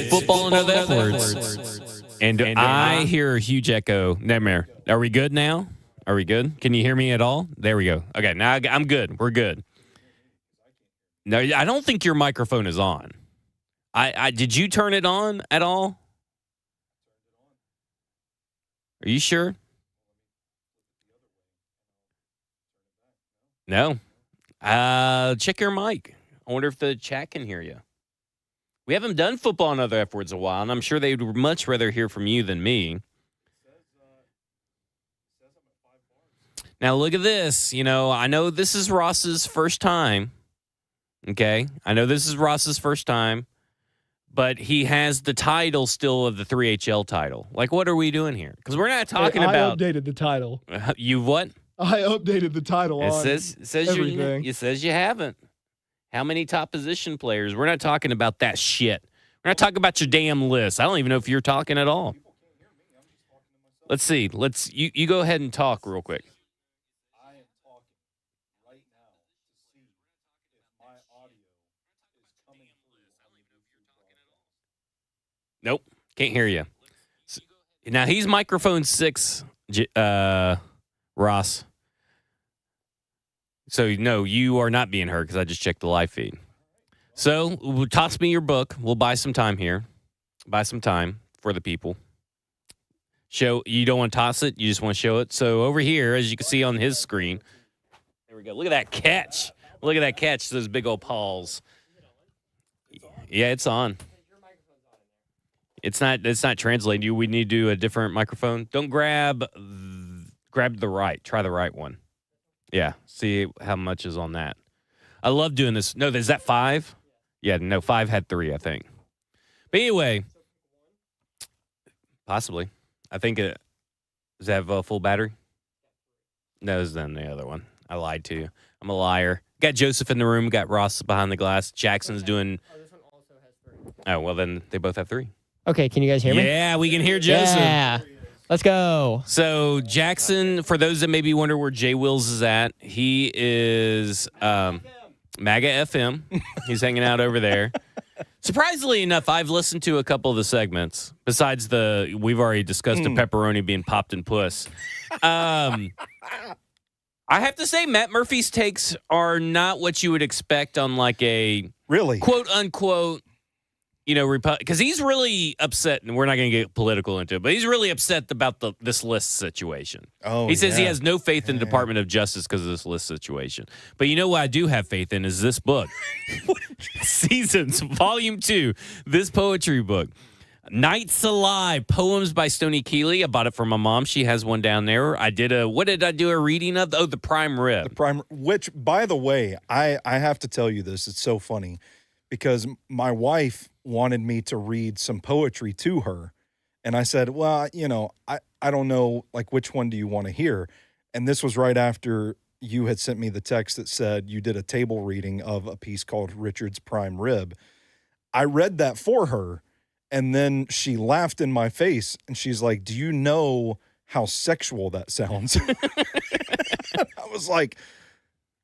football and other F words. And I hear a huge echo. Nightmare. Are we good now? Are we good? Can you hear me at all? There we go. Okay, now I'm good. We're good. No, I don't think your microphone is on. I did you turn it on at all? Are you sure? No. Check your mic. I wonder if the chat can hear you. We haven't done football and other F words in a while, and I'm sure they would much rather hear from you than me. Now, look at this. You know, I know this is Ross's first time. Okay? I know this is Ross's first time, but he has the title still of the 3HL title. Like, what are we doing here? Because we're not talking about... I updated the title. You what? I updated the title on everything. It says you haven't. How many top position players? We're not talking about that shit. We're not talking about your damn list. I don't even know if you're talking at all. Let's see. You go ahead and talk real quick. I am talking right now to see if my audio is coming through. Nope. Can't hear you. Now, he's microphone 6, Ross. So, no, you are not being heard because I just checked the live feed. So, toss me your book. We'll buy some time here. Buy some time for the people. You don't want to toss it. You just want to show it. So, over here, as you can see on his screen, there we go. Look at that catch. Look at that catch, those big old paws. Yeah, it's on. It's not translating. We need to do a different microphone. Don't grab the right. Try the right one. Yeah, see how much is on that. I love doing this. No, is that 5? Yeah, no, 5 had 3, I think. But anyway, possibly. I think does it have a full battery? No, it's not the other one. I lied to you. I'm a liar. Got Joseph in the room. Got Ross behind the glass. Jackson's doing... Oh, this one also has 3. Oh, well, then they both have 3. Okay, can you guys hear me? Yeah, we can hear Joseph. Yeah. Let's go. So, Jackson, for those that maybe wonder where Jay Wills is at, he is MAGA FM. He's hanging out over there. Surprisingly enough, I've listened to a couple of the segments, besides we've already discussed the pepperoni being popped in puss. I have to say, Matt Murphy's takes are not what you would expect on like a quote-unquote, because he's really upset, and we're not going to get political into it, but he's really upset about this list situation. He says he has no faith in the Department of Justice because of this list situation. But you know what I do have faith in is this book. Seasons, Volume 2, this poetry book. Nights Alive, Poems by Stoney Keeley. I bought it for my mom. She has one down there. What did I do a reading of? Oh, the Prime Rib. Which, by the way, I have to tell you this. It's so funny because my wife wanted me to read some poetry to her. And I said, well, I don't know, like, which one do you want to hear? And this was right after you had sent me the text that said you did a table reading of a piece called Richard's Prime Rib. I read that for her, and then she laughed in my face, and she's like, do you know how sexual that sounds? I was like,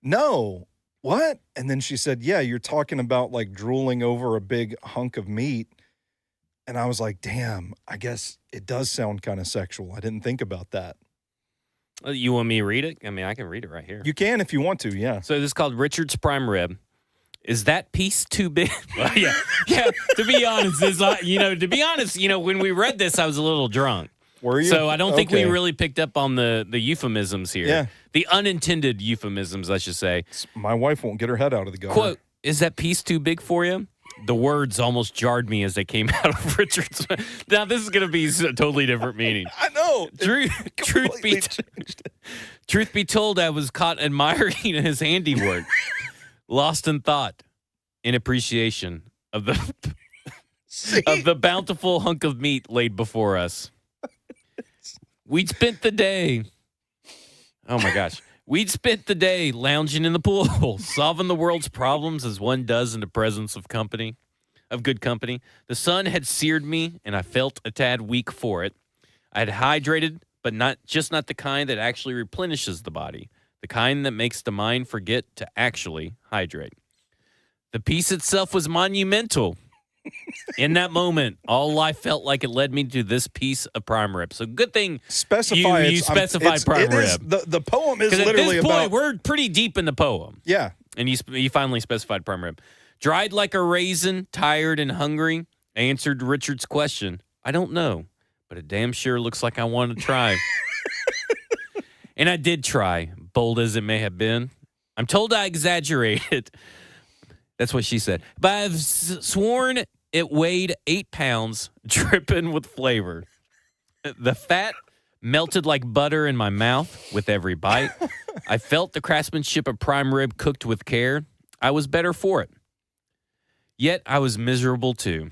no. What? And then she said, yeah, you're talking about like drooling over a big hunk of meat. And I was like, damn, I guess it does sound kind of sexual. I didn't think about that. You want me to read it? I mean, I can read it right here. You can if you want to, yeah. So this is called Richard's Prime Rib. Is that piece too big? Well, yeah. To be honest, when we read this, I was a little drunk. Were you? So I don't think we really picked up on the euphemisms here. Yeah. The unintended euphemisms, I should say. My wife won't get her head out of the gutter. Quote, is that piece too big for you? The words almost jarred me as they came out of Richard's. Now, this is going to be a totally different meaning. I know. Truth be told, I was caught admiring his handiwork, lost in thought, in appreciation of the bountiful hunk of meat laid before us. We'd spent the day. Oh, my gosh. We'd spent the day lounging in the pool, solving the world's problems as one does in the presence of good company. The sun had seared me, and I felt a tad weak for it. I had hydrated, but not the kind that actually replenishes the body, the kind that makes the mind forget to actually hydrate. The piece itself was monumental. In that moment, all I felt like it led me to this piece of prime rib. So good thing Specify you specified prime rib. The poem is 'Cause literally at this point, about. we're pretty deep in the poem. Yeah. And you finally specified prime rib. Dried like a raisin, tired and hungry, I answered Richard's question. I don't know, but it damn sure looks like I want to try. And I did try, bold as it may have been. I'm told I exaggerated. That's what she said. But I've sworn it weighed 8 pounds, dripping with flavor. The fat melted like butter in my mouth with every bite. I felt the craftsmanship of prime rib cooked with care. I was better for it. Yet I was miserable too.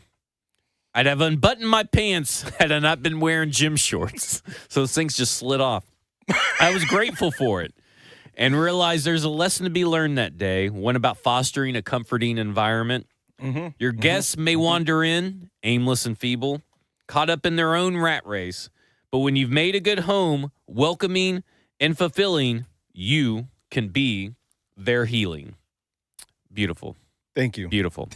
I'd have unbuttoned my pants had I not been wearing gym shorts. So those things just slid off. I was grateful for it and realized there's a lesson to be learned that day, one about fostering a comforting environment. Your guests may wander in, aimless and feeble, caught up in their own rat race. But when you've made a good home, welcoming and fulfilling, you can be their healing. Beautiful. Thank you. Beautiful.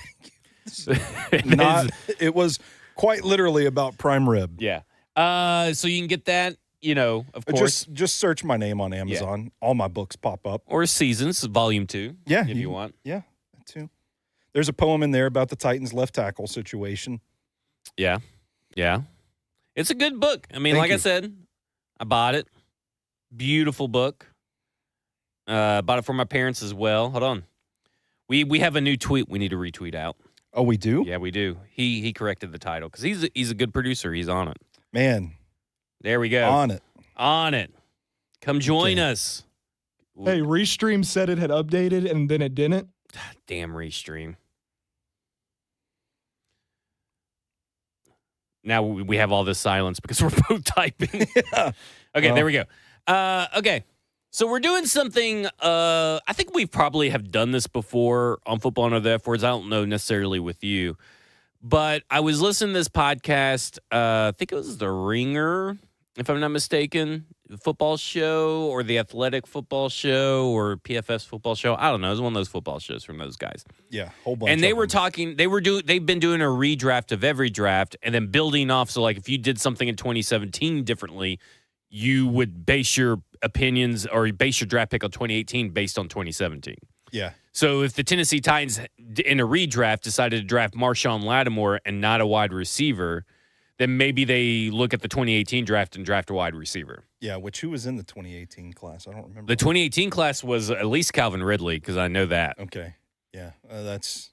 It was quite literally about prime rib. Yeah. So you can get that, of course. Just search my name on Amazon. Yeah. All my books pop up. Or Seasons, Volume 2. Yeah. If you want. Yeah, that too. There's a poem in there about the Titans left tackle situation. Yeah. Yeah. It's a good book. I mean, like I said, I bought it. Beautiful book. Bought it for my parents as well. Hold on. We have a new tweet we need to retweet out. Oh, we do? Yeah, we do. He corrected the title because he's a good producer. He's on it. Man. There we go. On it. Come join us. Hey, Restream said it had updated and then it didn't. Damn Restream. Now we have all this silence because we're both typing. Yeah. Okay, there we go. Okay. So we're doing something, I think we probably have done this before on Football and Other F Words. I don't know necessarily with you. But I was listening to this podcast, I think it was The Ringer, if I'm not mistaken, the football show or the Athletic football show or PFS football show. I don't know. It was one of those football shows from those guys. Yeah, whole bunch. And they were talking, they've been doing a redraft of every draft and then building off. So, like, if you did something in 2017 differently, you would base your opinions or base your draft pick on 2018 based on 2017. Yeah. So if the Tennessee Titans in a redraft decided to draft Marshawn Lattimore and not a wide receiver, then maybe they look at the 2018 draft and draft a wide receiver. Yeah, who was in the 2018 class? I don't remember. The 2018 class was at least Calvin Ridley because I know that. Okay. Yeah, that's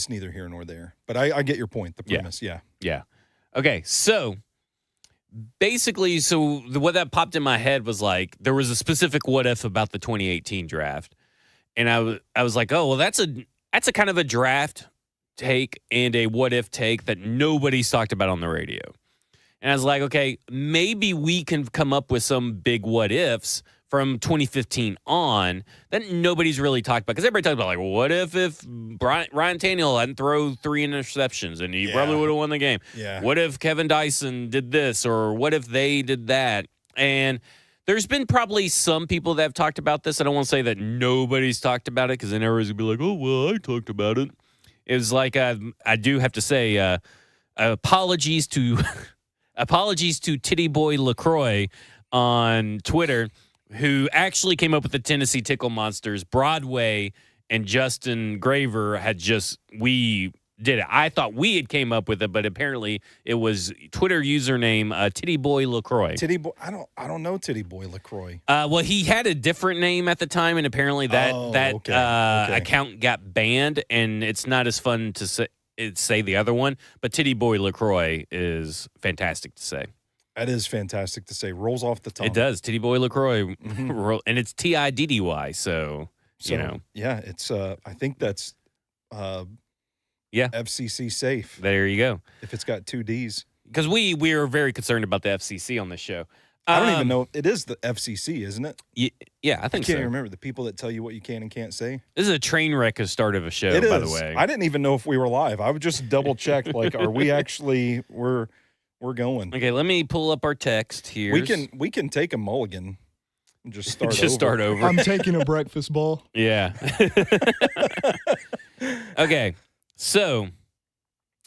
neither here nor there. But I get your point, the premise, yeah. Yeah. Okay, so basically, what that popped in my head was like there was a specific what if about the 2018 draft, and I was like, oh well, that's a kind of a draft take and a what if take that nobody's talked about on the radio, and I was like, okay, maybe we can come up with some big what ifs from 2015 on that nobody's really talked about because everybody talks about like, well, what if Ryan Tannehill hadn't thrown 3 interceptions and he probably would have won the game? Yeah. What if Kevin Dyson did this or what if they did that? And there's been probably some people that have talked about this. I don't want to say that nobody's talked about it because then everybody's going to be like, oh, well, I talked about it. It was like I do have to say apologies to Titty Boy LaCroix on Twitter, who actually came up with the Tennessee Tickle Monsters. Broadway and Justin Graver we did it. I thought we had came up with it, but apparently it was Twitter username Titty Boy LaCroix. Titty Boy, I don't know Titty Boy LaCroix. Well, he had a different name at the time, and apparently that account got banned, and it's not as fun to say the other one. But Titty Boy LaCroix is fantastic to say. That is fantastic to say. Rolls off the tongue. It does. Titty Boy LaCroix. And it's TIDDY. So, you know. Yeah, it's, I think that's FCC safe. There you go. If it's got 2 Ds. Because we are very concerned about the FCC on this show. I don't even know. It is the FCC, isn't it? Yeah, I think so. I can't even remember the people that tell you what you can and can't say. This is a train wreck at start of a show, by the way. I didn't even know if we were live. I would just double check, like, are we actually, we're going. Okay, let me pull up our text here. We can take a mulligan and just start over. Start over. I'm taking a breakfast ball. Yeah. Okay. So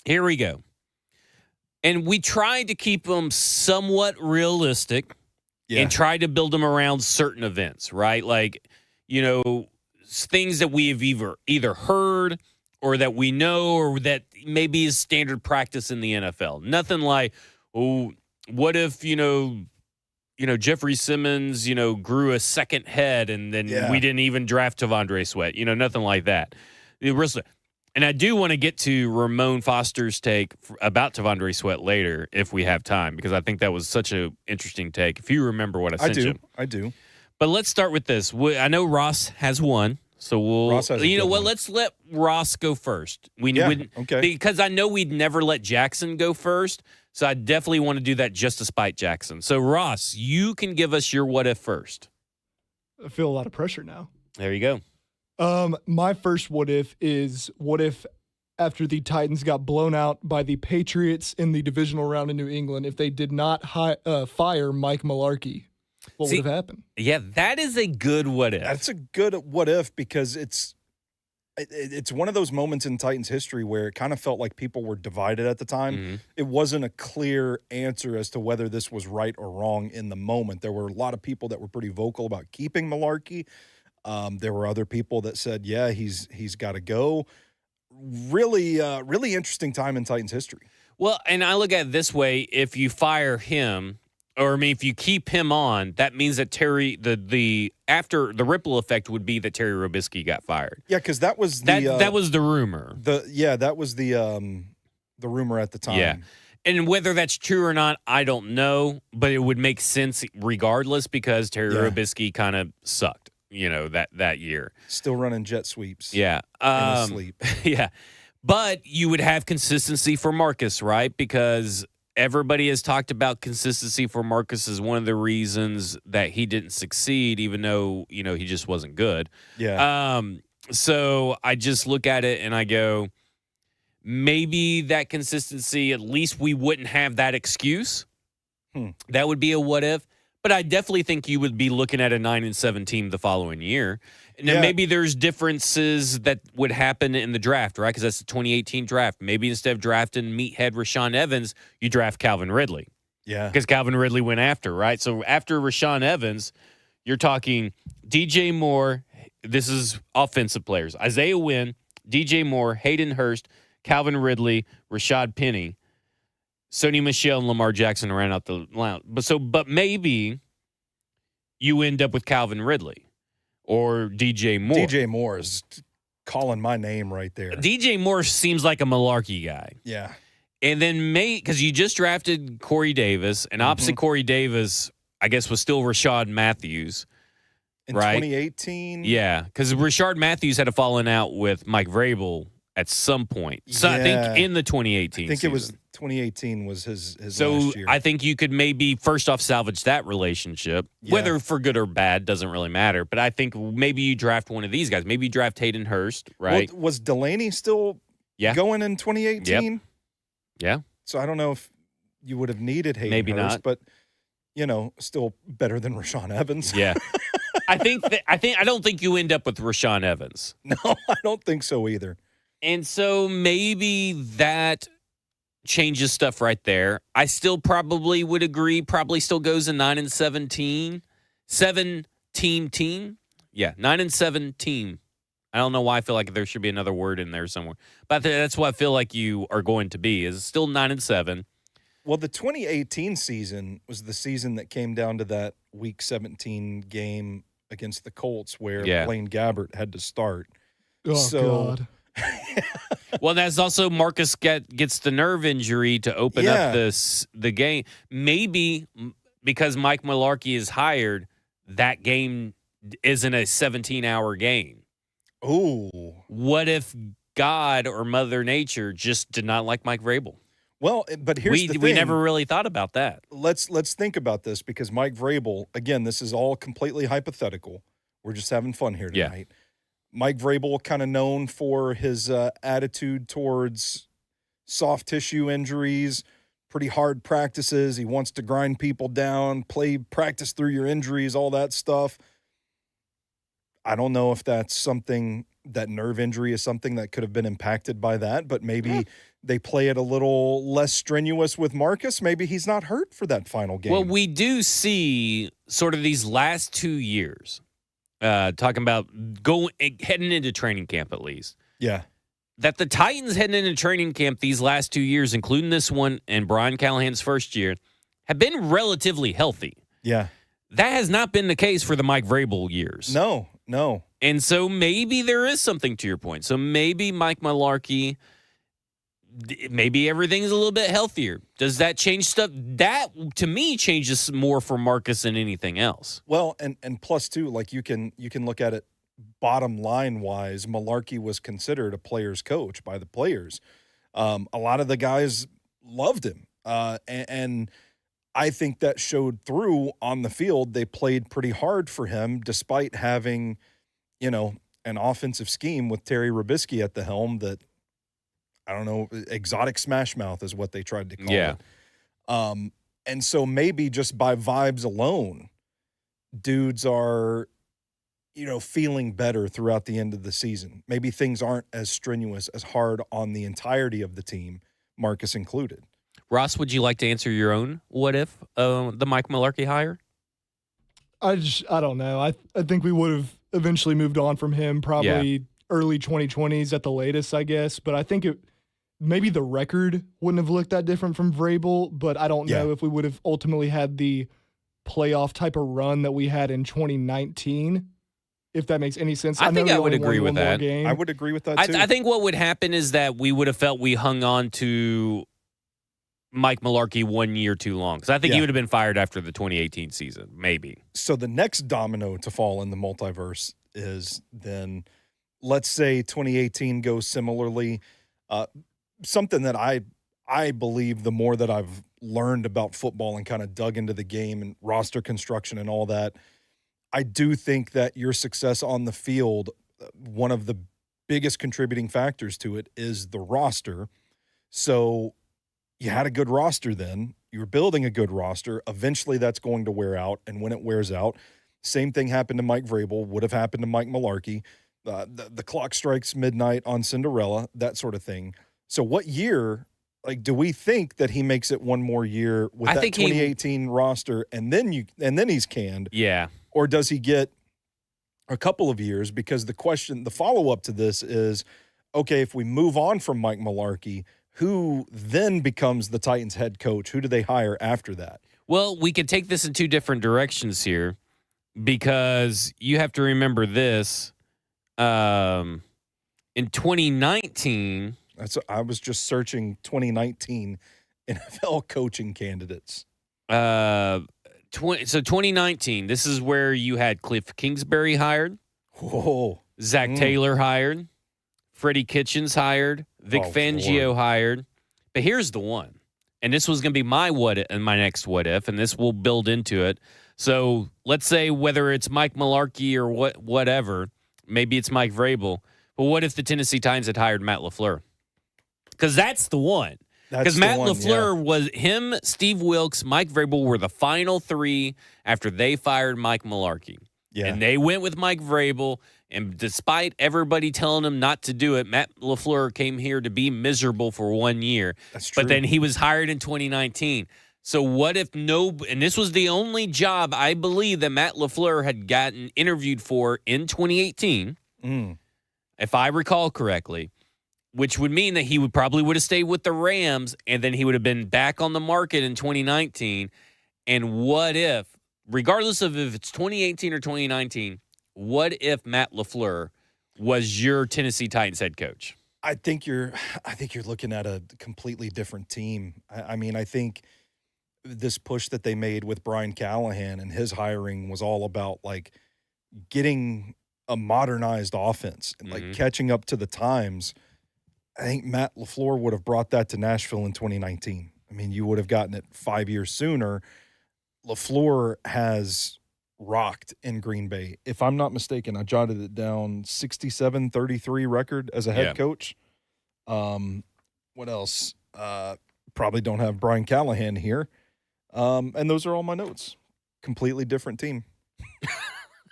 here we go. And we tried to keep them somewhat realistic and try to build them around certain events, right? Like, things that we have either heard or that we know or that maybe is standard practice in the NFL. Nothing like, what if, Jeffrey Simmons, grew a second head and then we didn't even draft Tavondre Sweat. Nothing like that. And I do want to get to Ramon Foster's take about Tavondre Sweat later if we have time, because I think that was such an interesting take. If you remember what I sent you. I do. But let's start with this. I know Ross has one, so we'll. You know what? Let's let Ross go first. Okay. Because I know we'd never let Jackson go first, so I definitely want to do that just to spite Jackson. So Ross, you can give us your what if first. I feel a lot of pressure now. There you go. My first what if is what if after the Titans got blown out by the Patriots in the divisional round in New England, if they did not fire Mike Malarkey, what would have happened? Yeah, that is a good what if. That's a good what if because it's one of those moments in Titans history where it kind of felt like people were divided at the time. Mm-hmm. It wasn't a clear answer as to whether this was right or wrong in the moment. There were a lot of people that were pretty vocal about keeping Malarkey. There were other people that said, yeah, he's got to go. Really interesting time in Titans history. Well, and I look at it this way. If you fire him, if you keep him on, that means that Terry, after the ripple effect would be that Terry Robisky got fired. Yeah, because that was that was the rumor. That was the rumor at the time. Yeah. And whether that's true or not, I don't know, but it would make sense regardless because Terry Robisky kind of sucked. That year. Still running jet sweeps. Yeah. In his sleep. Yeah. But you would have consistency for Marcus, right? Because everybody has talked about consistency for Marcus as one of the reasons that he didn't succeed, even though, he just wasn't good. Yeah. So I just look at it and I go, maybe that consistency, at least we wouldn't have that excuse. That would be a what if. But I definitely think you would be looking at a 9-7 team the following year. And then maybe there's differences that would happen in the draft, right? Because that's the 2018 draft. Maybe instead of drafting meathead Rashaan Evans, you draft Calvin Ridley. Yeah. Because Calvin Ridley went after, right? So after Rashaan Evans, you're talking DJ Moore. This is offensive players. Isaiah Wynn, DJ Moore, Hayden Hurst, Calvin Ridley, Rashad Penny. Stoney Michel and Lamar Jackson ran out the line. But maybe you end up with Calvin Ridley or DJ Moore. DJ Moore is calling my name right there. DJ Moore seems like a Malarkey guy. Yeah. And then because you just drafted Corey Davis, and opposite Corey Davis, I guess, was still Rashad Matthews. In right? 2018? Yeah, because Rashard Matthews had a falling out with Mike Vrabel at some point. So I think in the 2018 I think season. it was 2018 was his so last year. I think you could maybe first off salvage that relationship, whether for good or bad doesn't really matter. But I think maybe you draft one of these guys. Maybe you draft Hayden Hurst, right? Well, was Delaney still going in 2018? Yep. Yeah. So I don't know if you would have needed Hayden Hurst, but still better than Rashaan Evans. Yeah. I don't think you end up with Rashaan Evans. No, I don't think so either. And so maybe that changes stuff right there. I still probably would agree, probably still goes a 9-17. 7-team. Yeah, 9-7 team. I don't know why I feel like there should be another word in there somewhere. But that's what I feel like you are going to be, is still 9-7. Well, the 2018 season was the season that came down to that Week 17 game against the Colts where Blaine Gabbert had to start. Oh, God. Well, that's also Marcus gets the nerve injury to open up the game. Maybe because Mike Malarkey is hired, that game isn't a 17-hour game. Ooh. What if God or Mother Nature just did not like Mike Vrabel? Well, but here's the thing. We never really thought about that. Let's think about this because Mike Vrabel, again, this is all completely hypothetical. We're just having fun here tonight. Yeah. Mike Vrabel, kind of known for his attitude towards soft tissue injuries, pretty hard practices. He wants to grind people down, practice through your injuries, all that stuff. I don't know if that's something that nerve injury is something that could have been impacted by that, but maybe they play it a little less strenuous with Marcus. Maybe he's not hurt for that final game. Well, we do see sort of these last 2 years, talking about heading into training camp at least. Yeah. That the Titans heading into training camp these last 2 years, including this one and Brian Callahan's first year, have been relatively healthy. Yeah. That has not been the case for the Mike Vrabel years. No. And so maybe there is something to your point. So maybe Mike Malarkey, maybe everything's a little bit healthier. Does that change stuff? That, to me, changes more for Marcus than anything else. Well, and plus, too, like you can look at it bottom line wise. Malarkey was considered a player's coach by the players. A lot of the guys loved him. And I think that showed through on the field. They played pretty hard for him despite having, an offensive scheme with Terry Robisky at the helm that, I don't know, exotic smash mouth is what they tried to call it. And so maybe just by vibes alone, dudes are, feeling better throughout the end of the season. Maybe things aren't as strenuous, as hard on the entirety of the team, Marcus included. Ross, would you like to answer your own what if the Mike Malarkey hire? I don't know. I think we would have eventually moved on from him probably early 2020s at the latest, I guess. But I think maybe the record wouldn't have looked that different from Vrabel, but I don't know if we would have ultimately had the playoff type of run that we had in 2019, if that makes any sense. I think I would agree with that. I would agree with that, too. I think what would happen is that we would have felt we hung on to Mike Malarkey 1 year too long. Because I think he would have been fired after the 2018 season, maybe. So the next domino to fall in the multiverse is then, let's say 2018 goes similarly. Something that I believe the more that I've learned about football and kind of dug into the game and roster construction and all that, I do think that your success on the field, one of the biggest contributing factors to it is the roster. So you had a good roster then. You were building a good roster. Eventually that's going to wear out, and when it wears out, same thing happened to Mike Vrabel, would have happened to Mike Malarkey. The clock strikes midnight on Cinderella, that sort of thing. So what year, do we think that he makes it one more year with that 2018 roster and then he's canned? Yeah. Or does he get a couple of years? Because the follow-up to this is, okay, if we move on from Mike Malarkey, who then becomes the Titans head coach? Who do they hire after that? Well, we could take this in two different directions here because you have to remember this. In 2019... I was just searching 2019 NFL coaching candidates. So 2019, this is where you had Cliff Kingsbury hired. Whoa. Zach Taylor hired. Freddie Kitchens hired. Vic Fangio hired. But here's the one. And this was going to be my next what if, and this will build into it. So let's say whether it's Mike Malarkey or whatever, maybe it's Mike Vrabel. But what if the Tennessee Titans had hired Matt Lafleur? Because that's the one. Because Matt Lafleur was him, Steve Wilks, Mike Vrabel were the final three after they fired Mike Malarkey. Yeah. And they went with Mike Vrabel. And despite everybody telling him not to do it, Matt Lafleur came here to be miserable for 1 year. That's true. But then he was hired in 2019. So what if and this was the only job I believe that Matt Lafleur had gotten interviewed for in 2018, if I recall correctly, which would mean that he would have stayed with the Rams, and then he would have been back on the market in 2019. And what if, regardless of if it's 2018 or 2019, what if Matt Lafleur was your Tennessee Titans head coach? I think you're looking at a completely different team. I mean, I think this push that they made with Brian Callahan and his hiring was all about getting a modernized offense and catching up to the times. I think Matt Lafleur would have brought that to Nashville in 2019. I mean, you would have gotten it 5 years sooner. Lafleur has rocked in Green Bay. If I'm not mistaken, I jotted it down, 67-33 record as a head coach. What else? Probably don't have Brian Callahan here. And those are all my notes. Completely different team.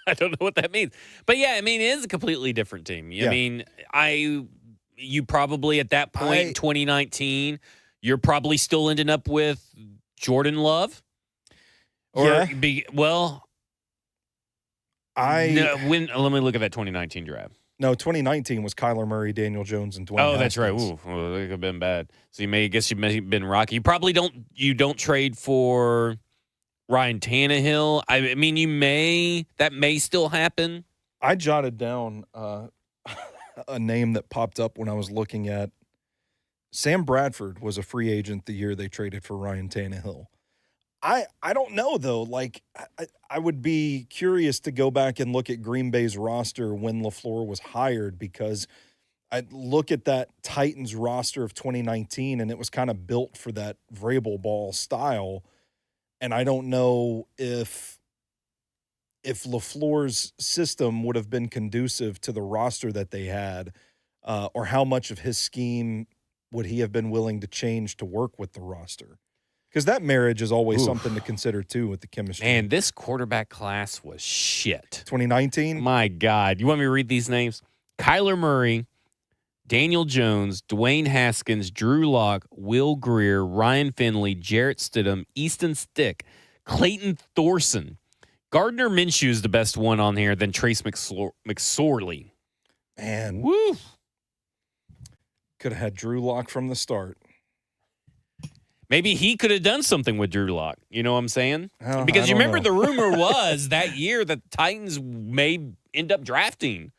I don't know what that means. But yeah, I mean, it is a completely different team. I mean, you probably at that point in 2019, you're probably still ending up with Jordan Love. Or Yeah. let me look at that 2019 draft. No, 2019 was Kyler Murray, Daniel Jones, and Dwayne. Oh, that's right. Haskins. Ooh, well, they could have been bad. So you may have been rocky. You probably don't trade for Ryan Tannehill. I mean, that may still happen. I jotted down a name that popped up when I was looking at Sam Bradford was a free agent the year they traded for Ryan Tannehill. I don't know, though. Like, I would be curious to go back and look at Green Bay's roster when LaFleur was hired, because I look at that Titans roster of 2019, and it was kind of built for that Vrabel ball style. And I don't know if LaFleur's system would have been conducive to the roster that they had, or how much of his scheme would he have been willing to change to work with the roster. Because that marriage is always something to consider, too, with the chemistry. Man, this quarterback class was shit. 2019? My God. You want me to read these names? Kyler Murray, Daniel Jones, Dwayne Haskins, Drew Lock, Will Greer, Ryan Finley, Jarrett Stidham, Easton Stick, Clayton Thorson. Gardner Minshew is the best one on here, then Trace McSorley. Man. Woo! Could have had Drew Lock from the start. Maybe he could have done something with Drew Lock. You know what I'm saying? Oh, Because you remember know. the rumor was that year that the Titans may end up drafting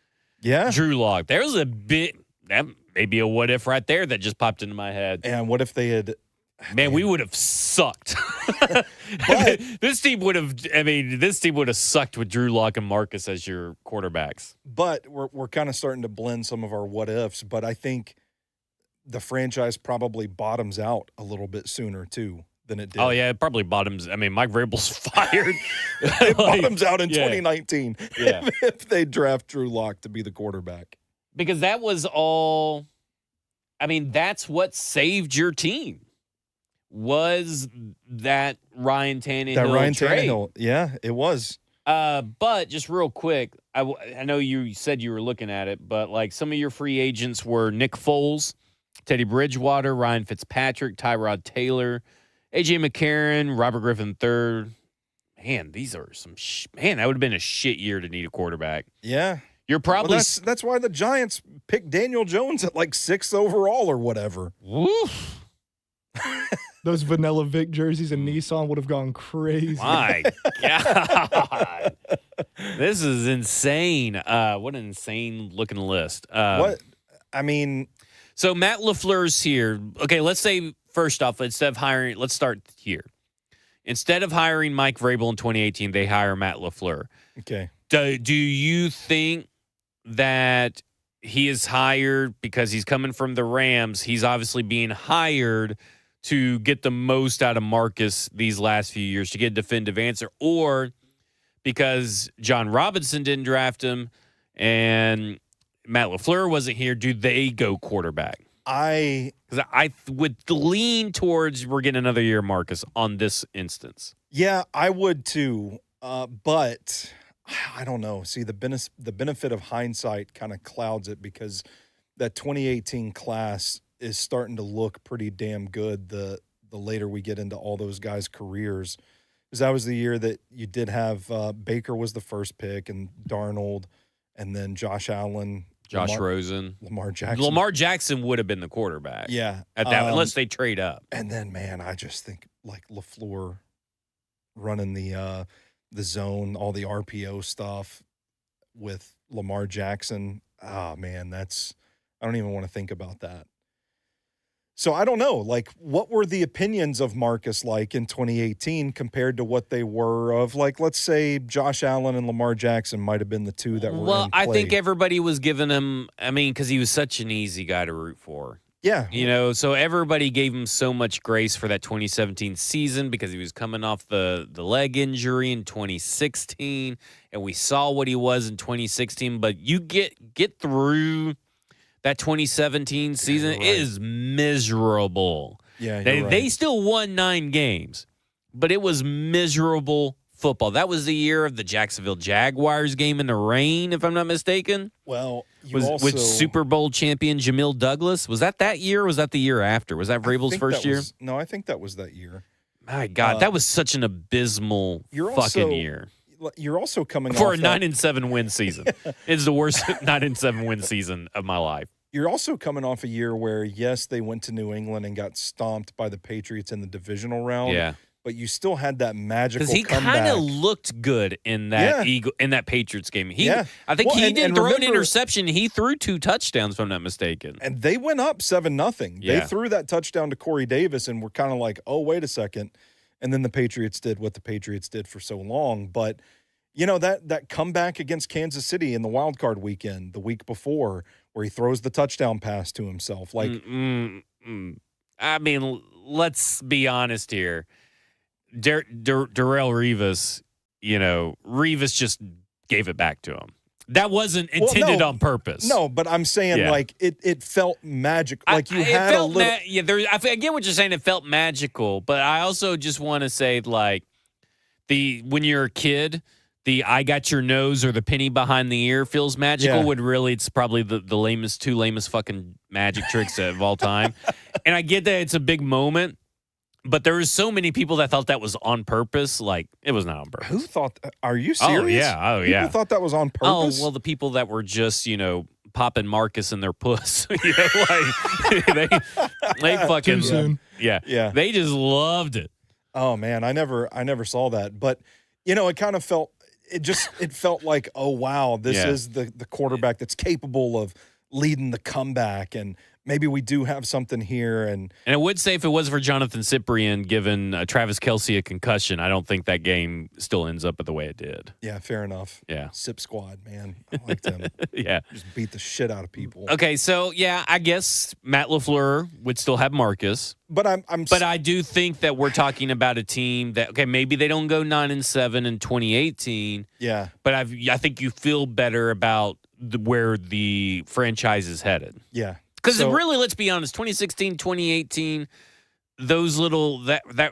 Drew Lock. There was that may be a what if right there that just popped into my head. And what if they had... Man, we would have sucked. This team would have sucked with Drew Lock and Marcus as your quarterbacks. But we're kind of starting to blend some of our what ifs, but I think the franchise probably bottoms out a little bit sooner, too, than it did. Oh, yeah, it probably bottoms. I mean, Mike Vrabel's fired. It bottoms out in 2019 Yeah. if they draft Drew Lock to be the quarterback. Because that was all – I mean, that's what saved your team was that Ryan Tannehill trade. Tannehill, yeah, it was. But just real quick, I know you said you were looking at it, but like some of your free agents were Nick Foles, Teddy Bridgewater, Ryan Fitzpatrick, Tyrod Taylor, A.J. McCarron, Robert Griffin III. Man, these are some man, that would have been a shit year to need a quarterback. Yeah. You're probably that's why the Giants picked Daniel Jones at like 6th overall or whatever. Woof. Those Vanilla Vic jerseys and Nissan would have gone crazy. My God. This is insane. What an insane looking list. What? I mean, so Matt LaFleur's here. Okay, let's say first off, let's start here. Instead of hiring Mike Vrabel in 2018, they hire Matt LaFleur. okay. Do you think that he is hired because he's coming from the Rams? He's obviously being hired to get the most out of Marcus these last few years, to get a definitive answer, or because John Robinson didn't draft him and Matt LaFleur wasn't here, do they go quarterback? Because I would lean towards we're getting another year, Marcus, on this instance. Yeah, I would too. But I don't know. See, the benefit of hindsight kind of clouds it, because that 2018 class is starting to look pretty damn good the later we get into all those guys' careers. Because that was the year that you did have Baker was the first pick, and Darnold, and then Josh Allen, Rosen, Lamar Jackson. Lamar Jackson would have been the quarterback. Yeah. At that, unless they trade up. And then, man, I just think like LaFleur running the zone, all the RPO stuff with Lamar Jackson. Oh, man, I don't even want to think about that. So I don't know, like, what were the opinions of Marcus like in 2018 compared to what they were of, like, let's say Josh Allen and Lamar Jackson might have been the two that were in play. I think everybody was giving him, because he was such an easy guy to root for. Yeah. You know, so everybody gave him so much grace for that 2017 season because he was coming off the leg injury in 2016, and we saw what he was in 2016. But you get through that 2017 season, right. It is miserable. Yeah, They still won 9 games, but it was miserable football. That was the year of the Jacksonville Jaguars game in the rain, if I'm not mistaken. Well, With Super Bowl champion Jamil Douglas. Was that year or was that the year after? Was that Vrabel's first year? No, I think that was that year. My God, that was such an abysmal fucking year. You're also coming for off a 9-7 win season. It's the worst 9-7 win season of my life. You're also coming off a year where, yes, they went to New England and got stomped by the Patriots in the divisional round. Yeah. But you still had that magical comeback. Because he kind of looked good in that in that Patriots game. I think he didn't throw an interception. He threw 2 touchdowns, if I'm not mistaken. And they went up 7-0. Yeah. They threw that touchdown to Corey Davis and were kind of like, oh, wait a second. And then the Patriots did what the Patriots did for so long. But, that comeback against Kansas City in the wild card weekend, the week before, where he throws the touchdown pass to himself. Like, I mean, let's be honest here. Darrelle Revis, Revis just gave it back to him. That wasn't intended on purpose. No, but I'm saying it felt magic. Like you had a little. I get what you're saying. It felt magical, but I also just want to say when you're a kid, the I got your nose or the penny behind the ear feels magical. When really it's probably the two lamest fucking magic tricks of all time. And I get that it's a big moment. But there were so many people that thought that was on purpose. Like, it was not on purpose. Who thought are you serious? Oh, yeah. People thought that was on purpose? Oh, well, the people that were just, popping Marcus in their puss. they fucking. Too soon. Yeah. They just loved it. Oh, man. I never saw that. But, it kind of felt, it felt like, oh, wow, this is the quarterback that's capable of leading the comeback, and maybe we do have something here. And I would say if it was for Jonathan Cyprien giving Travis Kelce a concussion, I don't think that game still ends up the way it did. Yeah, fair enough. Yeah. Sip squad, man. I liked him. Yeah. Just beat the shit out of people. Okay, so, I guess Matt Lafleur would still have Marcus. But But I do think that we're talking about a team that, maybe they don't go 9-7 in 2018. Yeah. But I think you feel better about where the franchise is headed. Yeah. Because really, let's be honest, 2016, 2018, those little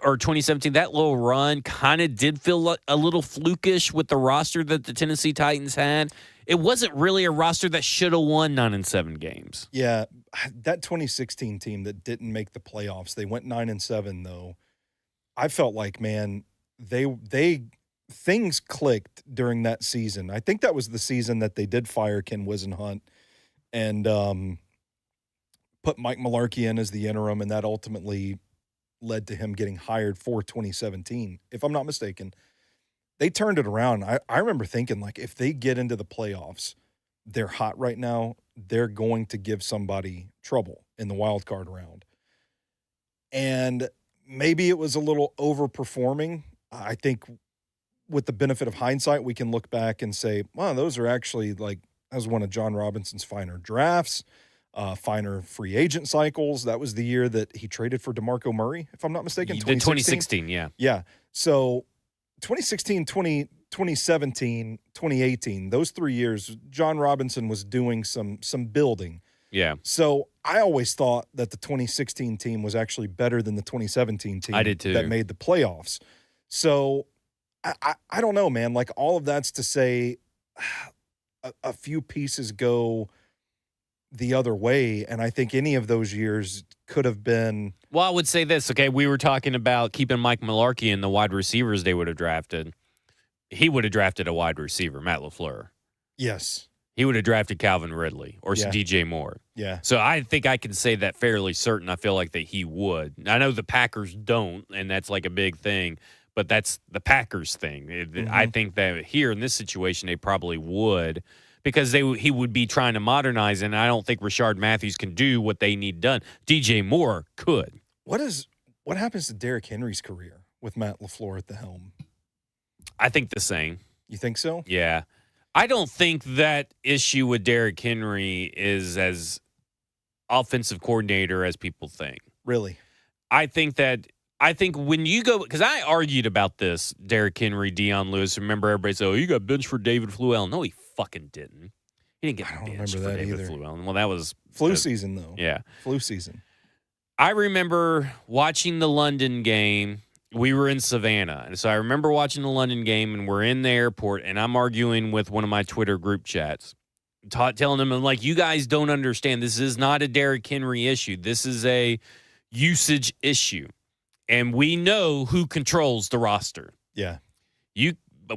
or 2017, that little run kind of did feel a little flukish with the roster that the Tennessee Titans had. It wasn't really a roster that should have won 9-7 games. Yeah, that 2016 team that didn't make the playoffs, they went 9-7 though. I felt like, man, they things clicked during that season. I think that was the season that they did fire Ken Wisenhunt and put Mike Malarkey in as the interim, and that ultimately led to him getting hired for 2017, if I'm not mistaken. They turned it around. I remember thinking, like, if they get into the playoffs, they're hot right now, they're going to give somebody trouble in the wild card round. And maybe it was a little overperforming. I think with the benefit of hindsight, we can look back and say, wow, those are actually that was one of John Robinson's finer drafts. Finer free agent cycles. That was the year that he traded for DeMarco Murray, if I'm not mistaken. 2016, yeah. Yeah. So 2016, 2017, 2018, those 3 years, John Robinson was doing some building. Yeah. So I always thought that the 2016 team was actually better than the 2017 team. I did too. That made the playoffs. So I don't know, man. Like, all of that's to say a few pieces go the other way, and I think any of those years could have been. Well, I would say this, okay? We were talking about keeping Mike Malarkey in the wide receivers they would have drafted. He would have drafted a wide receiver, Matt Lafleur. Yes. He would have drafted Calvin Ridley or DJ Moore. Yeah. So I think I can say that fairly certain. I feel like that he would. I know the Packers don't, and that's like a big thing, but that's the Packers thing. I think that here in this situation, they probably would. Because he would be trying to modernize, and I don't think Rashard Matthews can do what they need done. DJ Moore could. What happens to Derrick Henry's career with Matt LaFleur at the helm? I think the same. You think so? Yeah. I don't think that issue with Derrick Henry is as offensive coordinator as people think. Really? I think when you go, because I argued about this, Derrick Henry, Deion Lewis. Remember, everybody said, "Oh, you got benched for David Fluell." No, he fucking didn't. He didn't get benched for David Fluell. Well, that was flu season, though. Yeah, flu season. I remember watching the London game, we were in Savannah. And so I remember watching the London game, and we're in the airport, and I'm arguing with one of my Twitter group chats, telling them, I'm like, you guys don't understand. This is not a Derrick Henry issue. This is a usage issue. And we know who controls the roster. Yeah.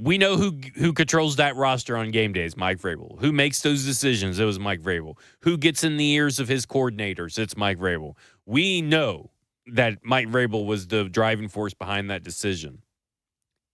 We know who controls that roster on game days, Mike Vrabel. Who makes those decisions? It was Mike Vrabel. Who gets in the ears of his coordinators? It's Mike Vrabel. We know that Mike Vrabel was the driving force behind that decision.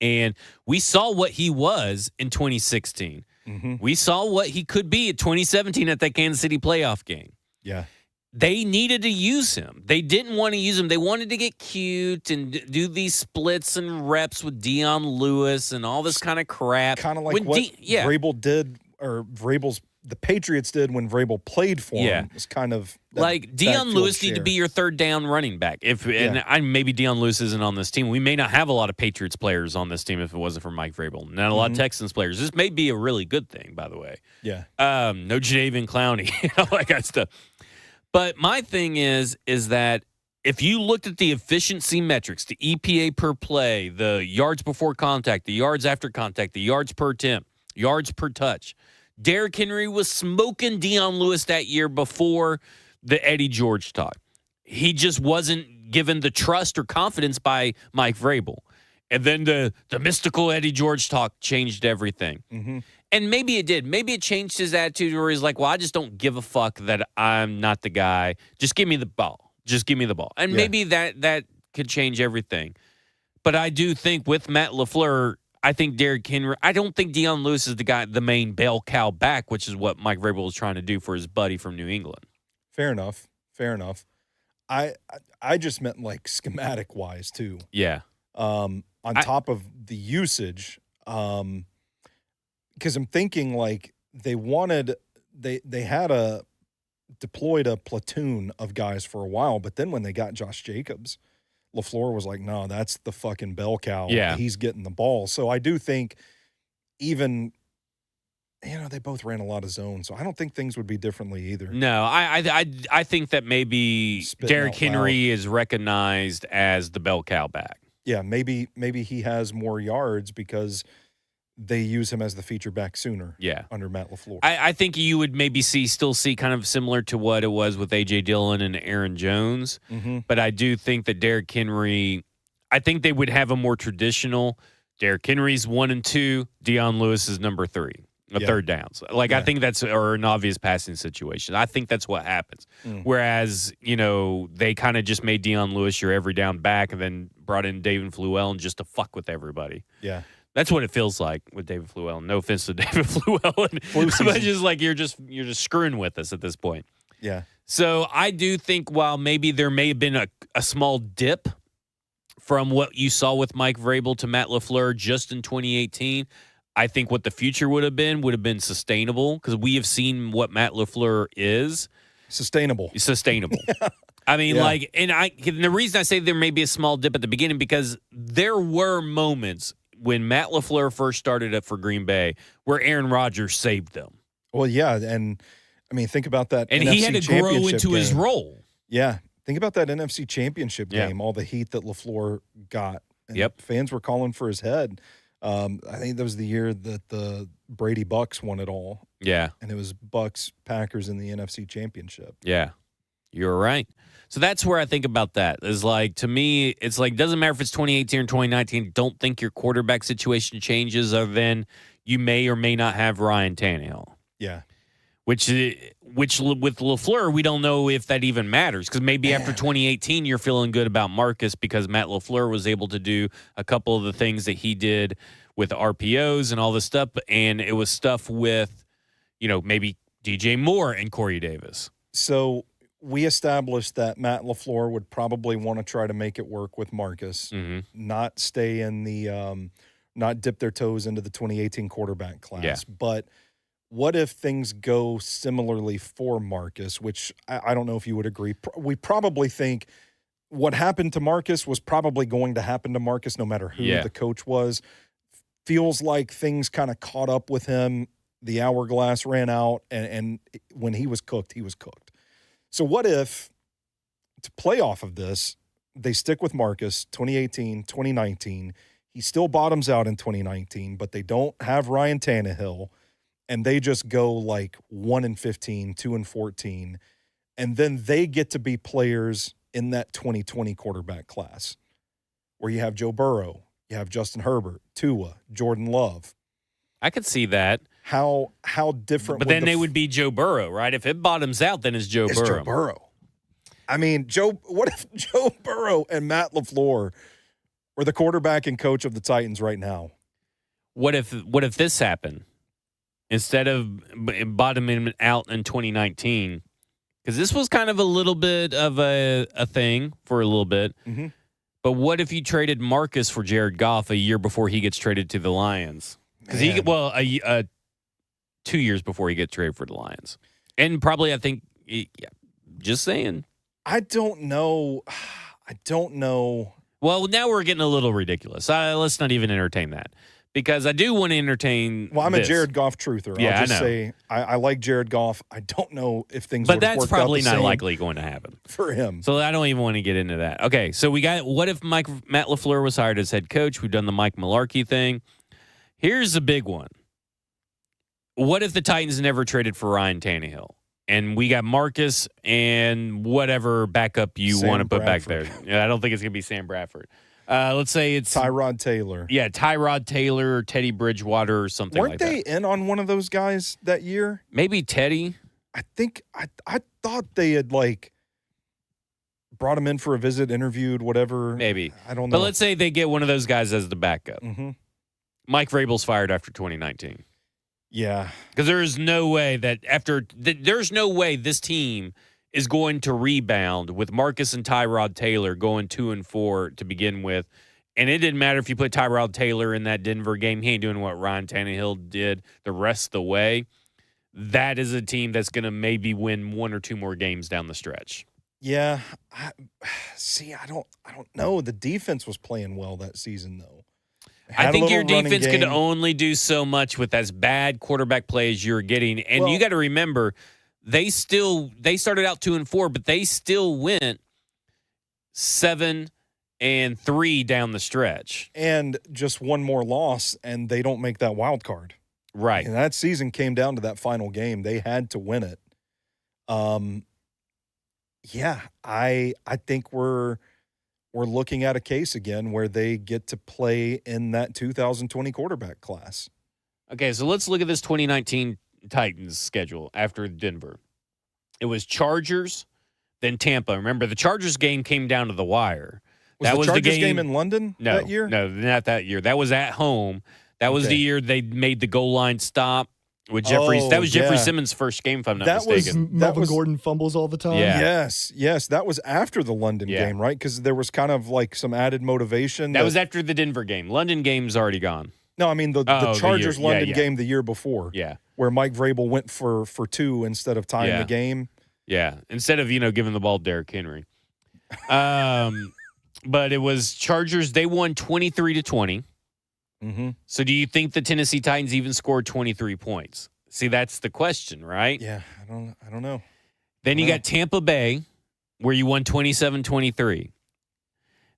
And we saw what he was in 2016. Mm-hmm. We saw what he could be at 2017 at that Kansas City playoff game. Yeah. They needed to use him. They didn't want to use him. They wanted to get cute and do these splits and reps with Dion Lewis and all this kind of crap. Kind of like what Vrabel did, or the Patriots did when Vrabel played for him. It's kind of like Dion Lewis need to be your third down running back. And maybe Dion Lewis isn't on this team. We may not have a lot of Patriots players on this team if it wasn't for Mike Vrabel. Not a lot of Texans players. This may be a really good thing, by the way. Yeah. No Jadeveon Clowney, all that kind of stuff. But my thing is that if you looked at the efficiency metrics, the EPA per play, the yards before contact, the yards after contact, the yards per attempt, yards per touch, Derrick Henry was smoking Dion Lewis that year before the Eddie George talk. He just wasn't given the trust or confidence by Mike Vrabel. And then the mystical Eddie George talk changed everything. Mm-hmm. And maybe it did. Maybe it changed his attitude where he's like, well, I just don't give a fuck that I'm not the guy. Just give me the ball. Just give me the ball. And maybe that could change everything. But I do think with Matt Lafleur, I think Derrick Henry, I don't think Dion Lewis is the main bell cow back, which is what Mike Vrabel was trying to do for his buddy from New England. Fair enough. I just meant like schematic wise too. Yeah. On top of the usage, because I'm thinking like they had deployed a platoon of guys for a while, but then when they got Josh Jacobs, LaFleur was like, no, that's the fucking bell cow. Yeah. He's getting the ball. So I do think even, they both ran a lot of zones, so I don't think things would be differently either. No, I think that maybe Derrick Henry is recognized as the bell cow back. Yeah, maybe he has more yards because they use him as the feature back sooner. Yeah. Under Matt LaFleur. I think you would maybe still see kind of similar to what it was with A.J. Dillon and Aaron Jones. Mm-hmm. But I do think that Derrick Henry, I think they would have a more traditional Derrick Henry's 1 and 2, Dion Lewis is number 3. Third downs. I think that's an obvious passing situation. I think that's what happens. Whereas, they kind of just made Dion Lewis your every down back and then brought in David Fluellen just to fuck with everybody. Yeah. That's what it feels like with David Fluellen. No offense to David Fluellen. But just like you're just screwing with us at this point. Yeah. So I do think while maybe there may have been a small dip from what you saw with Mike Vrabel to Matt LaFleur just in 2018, I think what the future would have been sustainable because we have seen what Matt LaFleur is. Sustainable. Yeah. I mean, and the reason I say there may be a small dip at the beginning because there were moments when Matt LaFleur first started up for Green Bay where Aaron Rodgers saved them. Well, yeah, and I mean, think about that. And NFC he had to grow into his role. Yeah. Think about that NFC Championship game, all the heat that LaFleur got. And fans were calling for his head. I think that was the year that the Brady Bucks won it all. Yeah. And it was Bucks Packers in the NFC Championship. Yeah. You're right. So that's where I think about that. Is like, to me, it's like, doesn't matter if it's 2018 or 2019. Don't think your quarterback situation changes other than you may or may not have Ryan Tannehill. Yeah. Which with LaFleur, we don't know if that even matters because maybe after 2018, you're feeling good about Marcus because Matt LaFleur was able to do a couple of the things that he did with RPOs and all this stuff. And it was stuff with, maybe DJ Moore and Corey Davis. So we established that Matt LaFleur would probably want to try to make it work with Marcus, not stay in the not dip their toes into the 2018 quarterback class. Yeah. But what if things go similarly for Marcus, which I don't know if you would agree. We probably think what happened to Marcus was probably going to happen to Marcus no matter who the coach was. Feels like things kind of caught up with him. The hourglass ran out, and when he was cooked, he was cooked. So what if, to play off of this, they stick with Marcus 2018, 2019. He still bottoms out in 2019, but they don't have Ryan Tannehill, and they just go like 1-15, 2-14, and then they get to be players in that 2020 quarterback class where you have Joe Burrow, you have Justin Herbert, Tua, Jordan Love. I could see that. How different? But then they would be Joe Burrow, right? If it bottoms out, then it's Joe Burrow. Joe Burrow. I mean, what if Joe Burrow and Matt LaFleur were the quarterback and coach of the Titans right now? What if this happened? Instead of bottoming out in 2019, because this was kind of a little bit of a thing for a little bit. Mm-hmm. But what if you traded Marcus for Jared Goff a year before he gets traded to the Lions? Because 2 years before he gets traded for the Lions, and probably I think, just saying. I don't know. Well, now we're getting a little ridiculous. Let's not even entertain that. Because I do want to entertain. Well, I'm this. a Jared Goff truther. Yeah, I'll just I know. say I like Jared Goff. I don't know if things But would have that's worked out probably the not same likely going to happen. for him. So I don't even want to get into that. Okay, so we got, what if Matt LaFleur was hired as head coach? We've done the Mike Malarkey thing. Here's a big one. What if the Titans never traded for Ryan Tannehill? And we got Marcus and whatever backup you Sam want to put Bradford. back there. Yeah, I don't think it's going to be Sam Bradford. Let's say it's Tyrod Taylor. Yeah, Tyrod Taylor or Teddy Bridgewater or something Weren't like they that. in on one of those guys that year? Maybe Teddy. I think I thought they had like brought him in for a visit, interviewed, whatever. Maybe. I don't know. But let's say they get one of those guys as the backup. Mm-hmm. Mike Vrabel's fired after 2019. Yeah. Because there is no way that there's no way this team is going to rebound with Marcus and Tyrod Taylor going 2-4 to begin with. And it didn't matter if you put Tyrod Taylor in that Denver game. He ain't doing what Ryan Tannehill did the rest of the way. That is a team that's going to maybe win one or two more games down the stretch. Yeah. I don't know. The defense was playing well that season, though. I think your defense could could only do so much with as bad quarterback play as you're getting. And you got to remember, they started out 2-4, but they still went 7-3 down the stretch. And just one more loss, and they don't make that wild card. Right. And that season came down to that final game. They had to win it. Yeah, I think we're looking at a case again where they get to play in that 2020 quarterback class. Okay, so let's look at this 2019 Titans schedule after Denver. It was Chargers, then Tampa. Remember, the Chargers game came down to the wire. Was the Chargers game in London that year? No, not that year. That was at home. That was the year they made the goal line stop with Jeffrey. That was Jeffrey Simmons' first game, if I'm not mistaken. Melvin Gordon fumbles all the time. Yeah. Yes. That was after the London game, right? Because there was kind of like some added motivation. That was after the Denver game. London game's already gone. No, I mean the Chargers London game the year before. Yeah. Where Mike Vrabel went for 2 instead of tying the game. Yeah. Instead of, giving the ball to Derrick Henry. But it was Chargers. They won 23-20. Mm-hmm. So do you think the Tennessee Titans even scored 23 points? See, that's the question, right? Yeah, I don't know. Then you got Tampa Bay, where you won 27-23.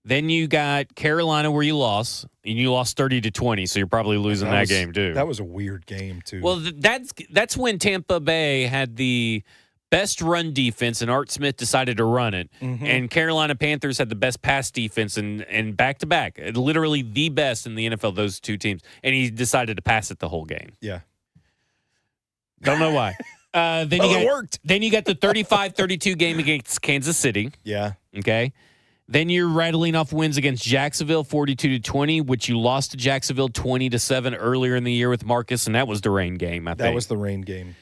Then you got Carolina, where you lost, and you lost 30-20. So you're probably losing that game too. That was a weird game too. Well, that's when Tampa Bay had the best run defense, and Art Smith decided to run it. Mm-hmm. And Carolina Panthers had the best pass defense, and back-to-back, literally the best in the NFL, those two teams. And he decided to pass it the whole game. Yeah. Don't know why. It worked. Then you got the 35-32 game against Kansas City. Yeah. Okay. Then you're rattling off wins against Jacksonville, 42-20, which you lost to Jacksonville 20-7 earlier in the year with Marcus, and that was the rain game, I think. That was the rain game.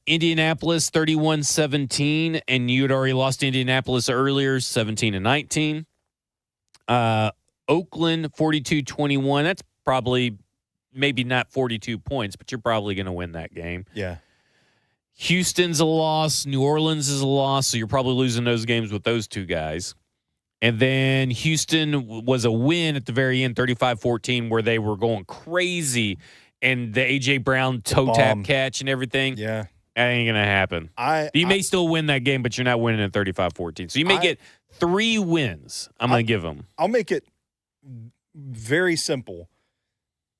Indianapolis 31-17, and you had already lost to Indianapolis earlier, 17-19. Oakland 42-21. That's probably maybe not 42 points, but you're probably going to win that game. Yeah. Houston's a loss. New Orleans is a loss, so you're probably losing those games with those two guys. And then Houston was a win at the very end, 35-14, where they were going crazy. And the A.J. Brown toe tap catch and everything. Yeah. That ain't going to happen. You may still win that game, but you're not winning at 35-14. So you may get 3 wins. I'm going to give them. I'll make it very simple.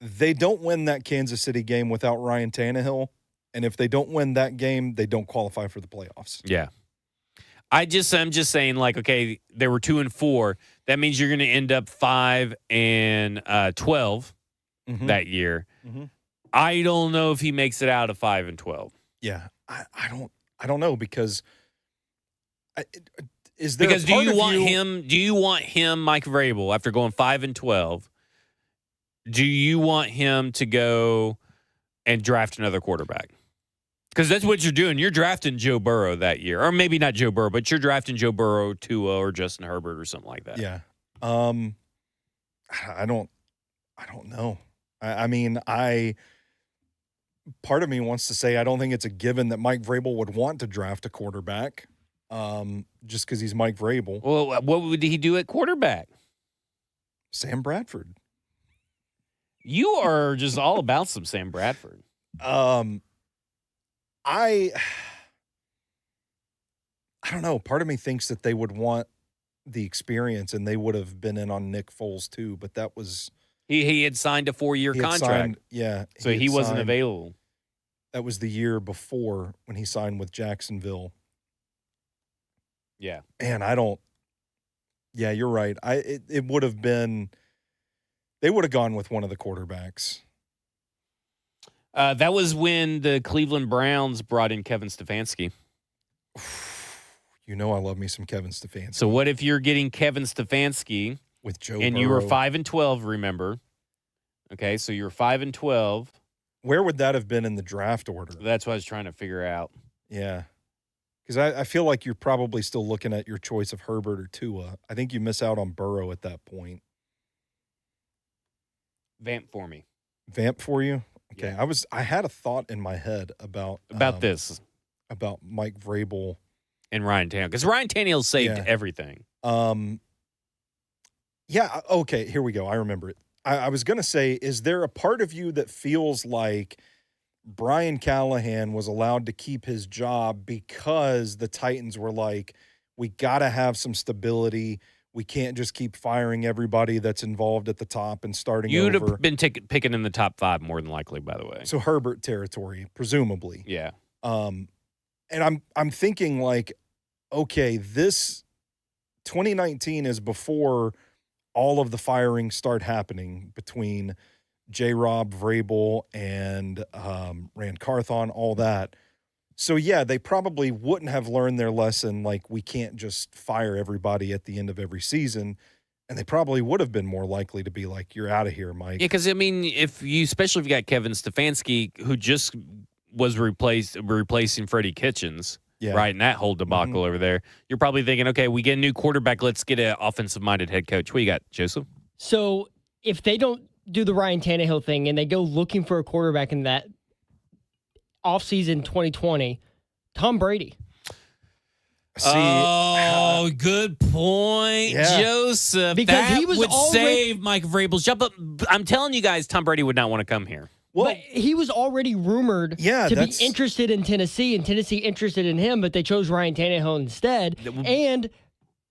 They don't win that Kansas City game without Ryan Tannehill. And if they don't win that game, they don't qualify for the playoffs. Yeah. I'm just saying, like, okay, they were 2-4. That means you're going to end up 5-12 that year. Mm-hmm. I don't know if he makes it out of 5-12. Yeah, I don't know because is there because do you want him, Mike Vrabel, after going 5-12? Do you want him to go and draft another quarterback? Because that's what you're doing. You're drafting Joe Burrow that year. Or maybe not Joe Burrow, but you're drafting Joe Burrow, Tua, or Justin Herbert or something like that. Yeah. I don't know. Part of me wants to say I don't think it's a given that Mike Vrabel would want to draft a quarterback just because he's Mike Vrabel. Well, what would he do at quarterback? Sam Bradford. You are just all about some Sam Bradford. I don't know. Part of me thinks that they would want the experience, and they would have been in on Nick Foles too. But that was he had signed a 4-year contract. So he wasn't available. That was the year before when he signed with Jacksonville. Yeah, and I don't. Yeah, you're right. It would have been. They would have gone with one of the quarterbacks. That was when the Cleveland Browns brought in Kevin Stefanski. You know I love me some Kevin Stefanski. So what if you're getting Kevin Stefanski with Joe and Burrow. You were 5-12, remember? Okay, so you're 5-12. Where would that have been in the draft order? That's what I was trying to figure out. Yeah. Because I feel like you're probably still looking at your choice of Herbert or Tua. I think you miss out on Burrow at that point. Vamp for me. Vamp for you? Okay. Yeah. I had a thought in my head about this. About Mike Vrabel. And Ryan Tannehill. Because Ryan Tannehill saved everything. Yeah, okay, here we go. I remember it. I was going to say, is there a part of you that feels like Brian Callahan was allowed to keep his job because the Titans were like, we got to have some stability. We can't just keep firing everybody that's involved at the top and starting You'd over. have been picking in the top 5 more than likely, by the way. So Herbert territory, presumably. Yeah. And I'm thinking like, okay, this 2019 is before all of the firings start happening between J-Rob, Vrabel, and Rand Carthon, all that. So, yeah, they probably wouldn't have learned their lesson, like we can't just fire everybody at the end of every season. And they probably would have been more likely to be like, you're out of here, Mike. Yeah, because, I mean, especially if you got Kevin Stefanski, who just was replacing Freddie Kitchens, right, in that whole debacle over there, you're probably thinking, okay, we get a new quarterback, let's get an offensive-minded head coach. What you got, Joseph? So if they don't do the Ryan Tannehill thing and they go looking for a quarterback in that offseason 2020, Tom Brady. See, good point, Joseph. Because that he was would save Mike Vrabel's job. But I'm telling you guys, Tom Brady would not want to come here. Well, but he was already rumored to be interested in Tennessee, and Tennessee interested in him, but they chose Ryan Tannehill instead. And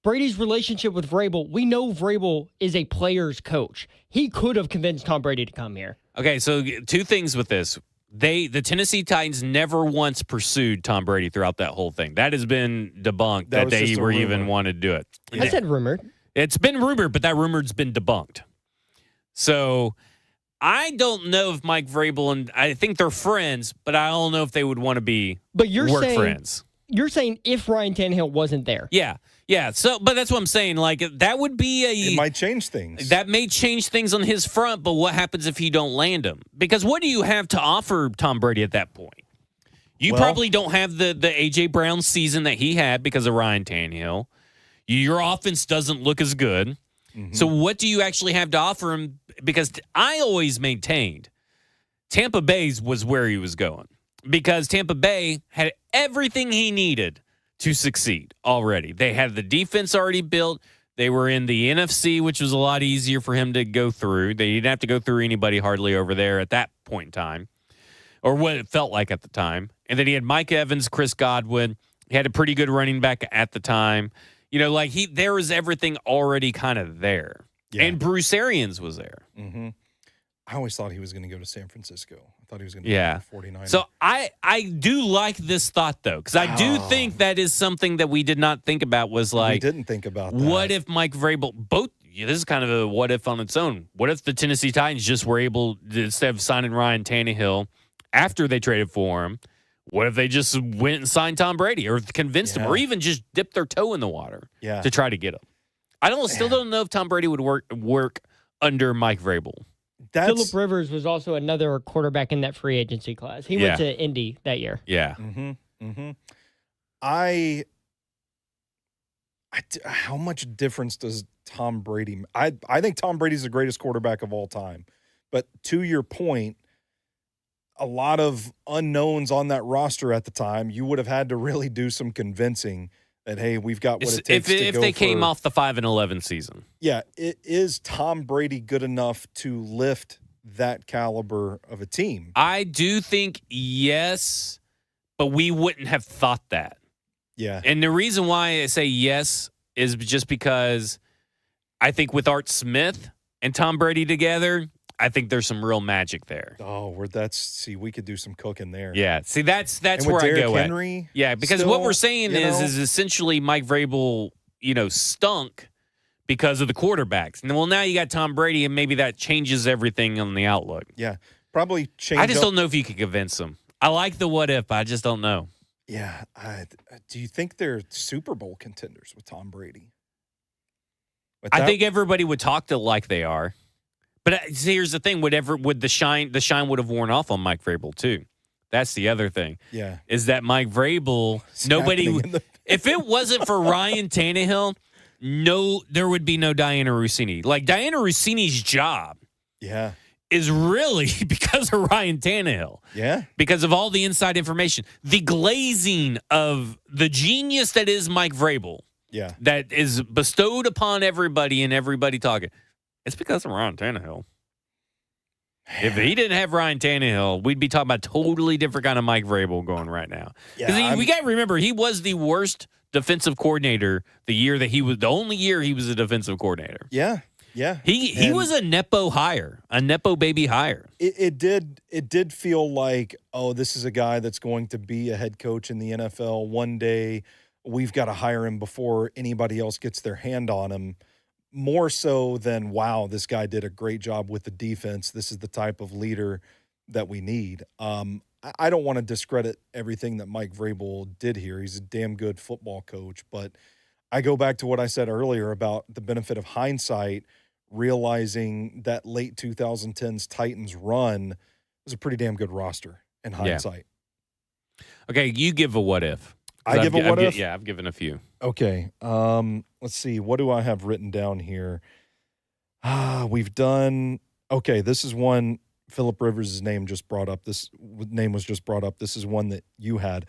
Brady's relationship with Vrabel, we know Vrabel is a player's coach. He could have convinced Tom Brady to come here. Okay, so 2 things with this. The Tennessee Titans never once pursued Tom Brady throughout that whole thing. That has been debunked, that they were even wanted to do it. I said rumored. It's been rumored, but that rumored's been debunked. So I don't know if Mike Vrabel and I think they're friends, but I don't know if they would want to be friends. You're saying if Ryan Tannehill wasn't there. Yeah. So, but that's what I'm saying. Like, that would be it might change things. That may change things on his front, but what happens if you don't land him? Because what do you have to offer Tom Brady at that point? You probably don't have the A.J. Brown season that he had because of Ryan Tannehill. Your offense doesn't look as good. Mm-hmm. So what do you actually have to offer him? Because I always maintained Tampa Bay's was where he was going. Because Tampa Bay had everything he needed to succeed already. They had the defense already built. They were in the NFC, which was a lot easier for him to go through. They didn't have to go through anybody hardly over there at that point in time, or what it felt like at the time. And then he had Mike Evans, Chris Godwin. He had a pretty good running back at the time. You know, like there was everything already kind of there. Yeah. And Bruce Arians was there. Mm-hmm. I always thought he was going to go to San Francisco. I thought he was going to go to 49ers. So I do like this thought, though, because I do think that is something that we did not think about was like. We didn't think about that. What if Mike Vrabel, this is kind of a what if on its own. What if the Tennessee Titans just were able, instead of signing Ryan Tannehill after they traded for him, what if they just went and signed Tom Brady or convinced him or even just dipped their toe in the water to try to get him? I still don't know if Tom Brady would work under Mike Vrabel. Phillip Rivers was also another quarterback in that free agency class. He went to Indy that year. Yeah. Mm-hmm. Mm-hmm. How much difference does Tom Brady? I think Tom Brady's the greatest quarterback of all time. But to your point, a lot of unknowns on that roster at the time, you would have had to really do some convincing that, hey, we've got what it takes to go if they came off the 5-11 season. Yeah, is Tom Brady good enough to lift that caliber of a team? I do think yes, but we wouldn't have thought that. Yeah. And the reason why I say yes is just because I think with Art Smith and Tom Brady together, I think there's some real magic there. Oh, we could do some cooking there. Yeah. See, that's where Derrick I go Henry, at. Yeah, because what we're saying is essentially Mike Vrabel, stunk because of the quarterbacks. And well, now you got Tom Brady, and maybe that changes everything on the outlook. Yeah, probably change. I just don't know if you could convince them. I like the what if, but I just don't know. Yeah. Do you think they're Super Bowl contenders with Tom Brady? I think everybody would talk to like they are. But see, here's the thing: would the shine would have worn off on Mike Vrabel too? That's the other thing. Yeah, is that Mike Vrabel? If it wasn't for Ryan Tannehill, there would be no Diana Rossini. Like Diana Rossini's job, is really because of Ryan Tannehill. Yeah, because of all the inside information, the glazing of the genius that is Mike Vrabel. Yeah, that is bestowed upon everybody and everybody talking. It's because of Ryan Tannehill. If he didn't have Ryan Tannehill, we'd be talking about a totally different kind of Mike Vrabel going right now. Yeah, we got to remember, he was the worst defensive coordinator the only year he was a defensive coordinator. Yeah, yeah. He was a Nepo hire, a Nepo baby hire. It did feel like, this is a guy that's going to be a head coach in the NFL one day. We've got to hire him before anybody else gets their hand on him. More so than, wow, this guy did a great job with the defense. This is the type of leader that we need. I don't want to discredit everything that Mike Vrabel did here. He's a damn good football coach. But I go back to what I said earlier about the benefit of hindsight, realizing that late 2010s Titans run was a pretty damn good roster in hindsight. Yeah. Okay, you give a what if. I give a what if? Yeah, I've given a few. Okay. Let's see. What do I have written down here? We've done. Okay, this is one. Phillip Rivers' name just brought up. This name was just brought up. This is one that you had.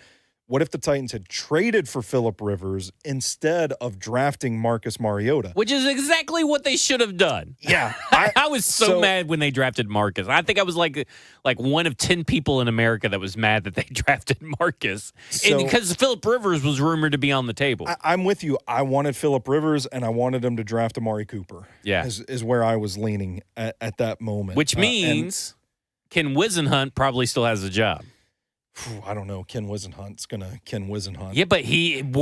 What if the Titans had traded for Phillip Rivers instead of drafting Marcus Mariota? Which is exactly what they should have done. Yeah. I was so mad when they drafted Marcus. I think I was like one of 10 people in America that was mad that they drafted Marcus. And because Phillip Rivers was rumored to be on the table. I'm with you. I wanted Phillip Rivers, and I wanted him to draft Amari Cooper. Yeah. Is where I was leaning at that moment. Which means Ken Wisenhunt probably still has a job. I don't know. Ken Wisenhunt's gonna Ken Wisenhunt. Yeah, but him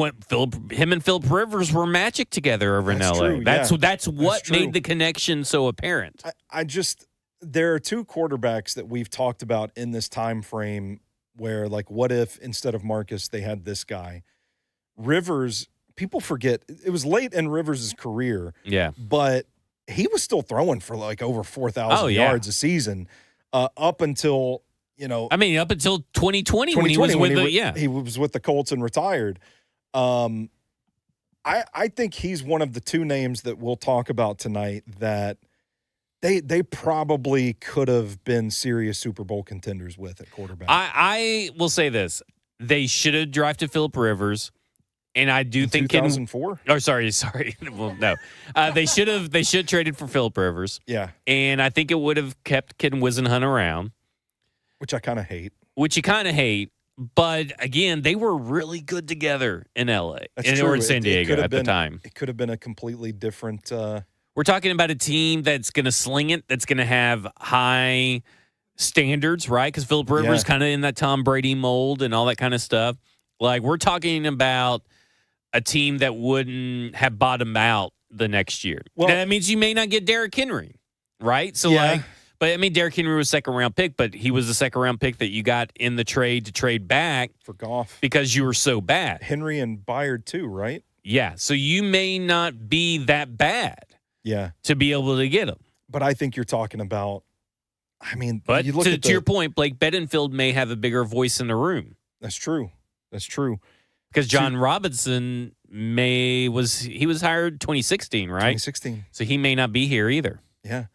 and Phillip Rivers were magic together over in LA. True, that's what made the connection so apparent. There are two quarterbacks that we've talked about in this time frame where, like, what if instead of Marcus they had this guy? Rivers, people forget it was late in Rivers' career. Yeah, but he was still throwing for like over 4,000 yards a season up until. Up until 2020 when he was he was with the Colts and retired. I think he's one of the two names that we'll talk about tonight that they probably could have been serious Super Bowl contenders with at quarterback. I will say this: they should have drafted Phillip Rivers, and I do think 2004. Sorry. Well, no, they should have traded for Phillip Rivers. Yeah, and I think it would have kept Ken Wisenhunt around. Which I kind of hate. Which you kind of hate. But again, they were really good together in LA. That's and true. Or in San Diego at the time. It could have been a completely different. We're talking about a team that's going to sling it, that's going to have high standards, right? Because Phillip Rivers kind of in that Tom Brady mold and all that kind of stuff. Like, we're talking about a team that wouldn't have bottomed out the next year. Well, that means you may not get Derrick Henry, right? So, but I mean, Derrick Henry was a second-round pick, but he was the second-round pick that you got in the trade to trade back for Goff because you were so bad. Henry and Byard too, right? Yeah, so you may not be that bad. Yeah, to be able to get him. But I think you're talking about. I mean, but to your point, Blake Bedingfield may have a bigger voice in the room. That's true. That's true. Because John Robinson was hired 2016, right? 2016. So he may not be here either. Yeah.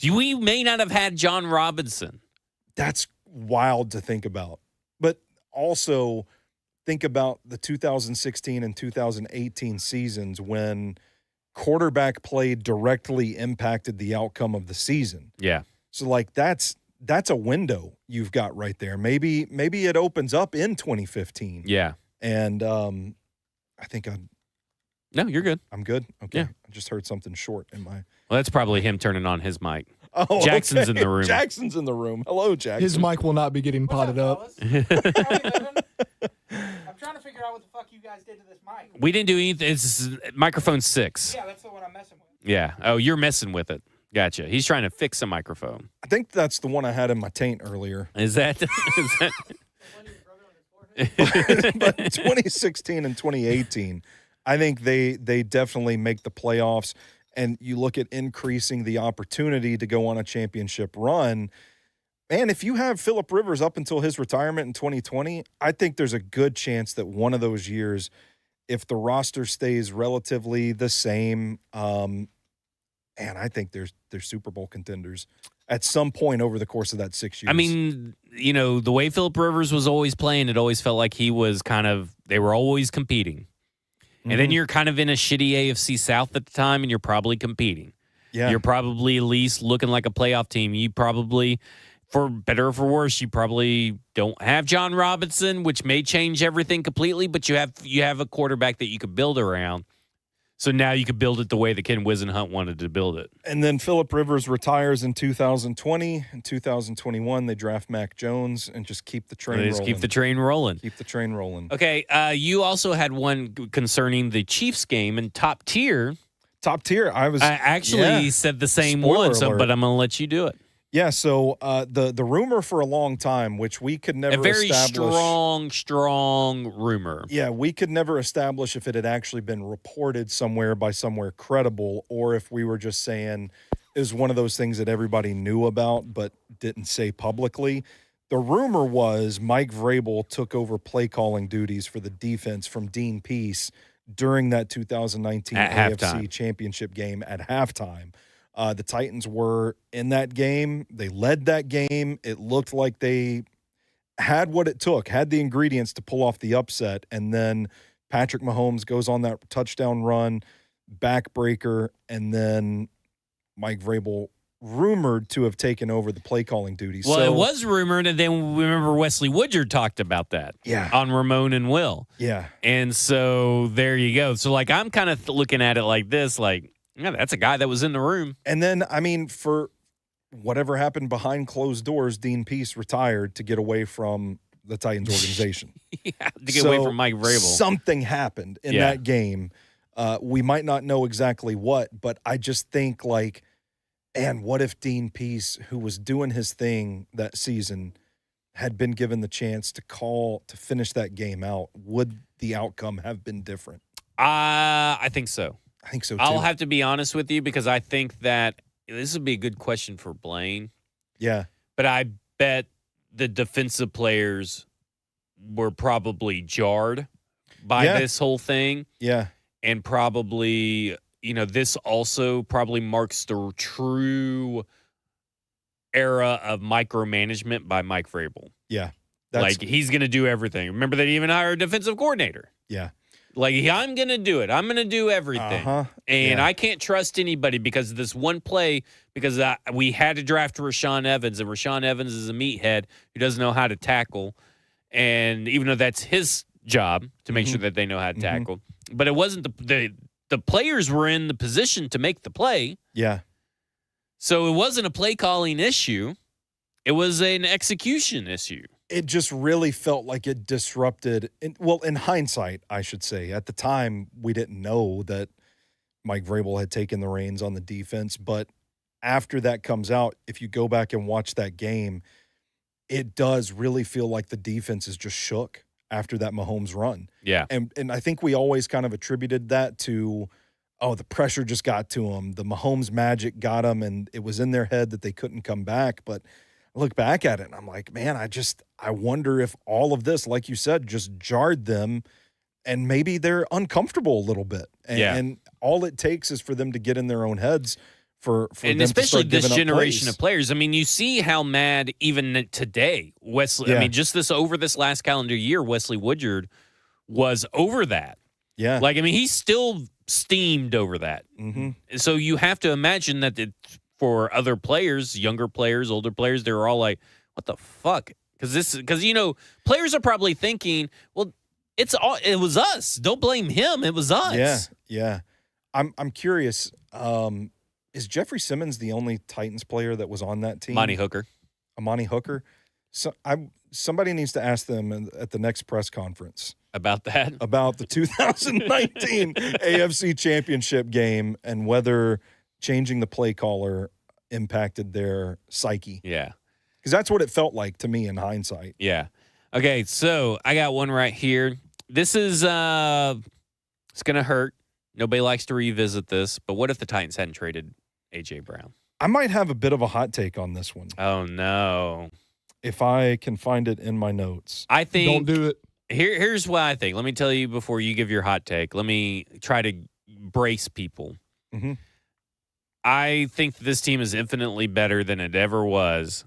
We may not have had John Robinson. That's wild to think about. But also think about the 2016 and 2018 seasons when quarterback play directly impacted the outcome of the season. Yeah. So like that's a window you've got right there. Maybe it opens up in 2015. Yeah. And I think No, you're good. I'm good. Okay. Yeah. I just heard something short in my. Well, that's probably him turning on his mic. Oh, Jackson's in the room. Jackson's in the room. Hello, Jackson. His mic will not be getting potted up. I'm trying to figure out what the fuck you guys did to this mic. We didn't do anything. It's microphone 6. Yeah, that's the one I'm messing with. Yeah. Oh, you're messing with it. Gotcha. He's trying to fix a microphone. I think that's the one I had in my taint earlier. Is that? But 2016 and 2018, I think they definitely make the playoffs. And you look at increasing the opportunity to go on a championship run. And if you have Phillip Rivers up until his retirement in 2020, I think there's a good chance that one of those years, if the roster stays relatively the same, and I think they're Super Bowl contenders at some point over the course of that 6 years. I mean, you know, the way Phillip Rivers was always playing, it always felt like he was they were always competing. And then you're kind of in a shitty AFC South at the time, and you're probably competing. Yeah. You're probably at least looking like a playoff team. You probably, for better or for worse, you probably don't have John Robinson, which may change everything completely, but you have a quarterback that you could build around. So now you could build it the way that Ken Wisenhunt wanted to build it. And then Phillip Rivers retires in 2020. In 2021, they draft Mac Jones and just keep the train rolling. Keep the train rolling. Keep the train rolling. Okay, you also had one concerning the Chiefs game and top tier. Top tier. I actually said the same one, but I'm going to let you do it. Yeah, so the rumor for a long time, which we could never establish. A very strong rumor. Yeah, we could never establish if it had actually been reported somewhere credible, or if we were just saying it was one of those things that everybody knew about but didn't say publicly. The rumor was Mike Vrabel took over play calling duties for the defense from Dean Pease during that 2019 AFC Championship game at halftime. The Titans were in that game. They led that game. It looked like they had what it took, had the ingredients to pull off the upset. And then Patrick Mahomes goes on that touchdown run, backbreaker, and then Mike Vrabel rumored to have taken over the play calling duties. Well, it was rumored, and then we remember Wesley Woodyard talked about that on Ramon and Will. Yeah. And so there you go. So, like, I'm kind of looking at it like this, like, yeah, that's a guy that was in the room. And then, I mean, for whatever happened behind closed doors, Dean Pease retired to get away from the Titans organization. To get away from Mike Vrabel. Something happened in that game. We might not know exactly what, but I just think, like, and what if Dean Pease, who was doing his thing that season, had been given the chance to finish that game out? Would the outcome have been different? I think so. I think so, too. I'll have to be honest with you because I think that this would be a good question for Blaine. Yeah. But I bet the defensive players were probably jarred by this whole thing. Yeah. And probably, you know, this also probably marks the true era of micromanagement by Mike Vrabel. Yeah. Like, he's going to do everything. Remember that he even hired a defensive coordinator. Yeah. Like, I'm going to do it. I'm going to do everything. And I can't trust anybody because of this one play, because we had to draft Rashaan Evans, and Rashaan Evans is a meathead who doesn't know how to tackle. And even though that's his job to make sure that they know how to tackle, but it wasn't the players were in the position to make the play. Yeah. So it wasn't a play calling issue. It was an execution issue. It just really felt like it disrupted. In hindsight, I should say. At the time, we didn't know that Mike Vrabel had taken the reins on the defense. But after that comes out, if you go back and watch that game, it does really feel like the defense is just shook after that Mahomes run. Yeah. And I think we always kind of attributed that to, the pressure just got to them. The Mahomes magic got them, and it was in their head that they couldn't come back. But I look back at it, and I'm like, man, I wonder if all of this, like you said, just jarred them, and maybe they're uncomfortable a little bit. And all it takes is for them to get in their own heads for and them especially to start this giving up generation plays. of players. I mean, you see how mad even today Wesley. Yeah. I mean, just over this last calendar year, Wesley Woodyard was over that. Yeah. Like, I mean, he's still steamed over that. Mm-hmm. So you have to imagine that for other players, younger players, older players, they're all like, "What the fuck?" Because players are probably thinking, "Well, it was us. Don't blame him. It was us." Yeah. I'm curious. Is Jeffrey Simmons the only Titans player that was on that team? Amani Hooker. So somebody needs to ask them at the next press conference about that, about the 2019 AFC Championship game and whether changing the play caller impacted their psyche. Yeah, because that's what it felt like to me in hindsight. Yeah. Okay, so I got one right here. This is it's gonna hurt. Nobody likes to revisit this, but what if the Titans hadn't traded A.J. Brown? I might have a bit of a hot take on this one. Oh, no. If I can find it in my notes. I think... Don't do it. Here's what I think. Let me tell you before you give your hot take. Let me try to brace people. Mm-hmm. I think this team is infinitely better than it ever was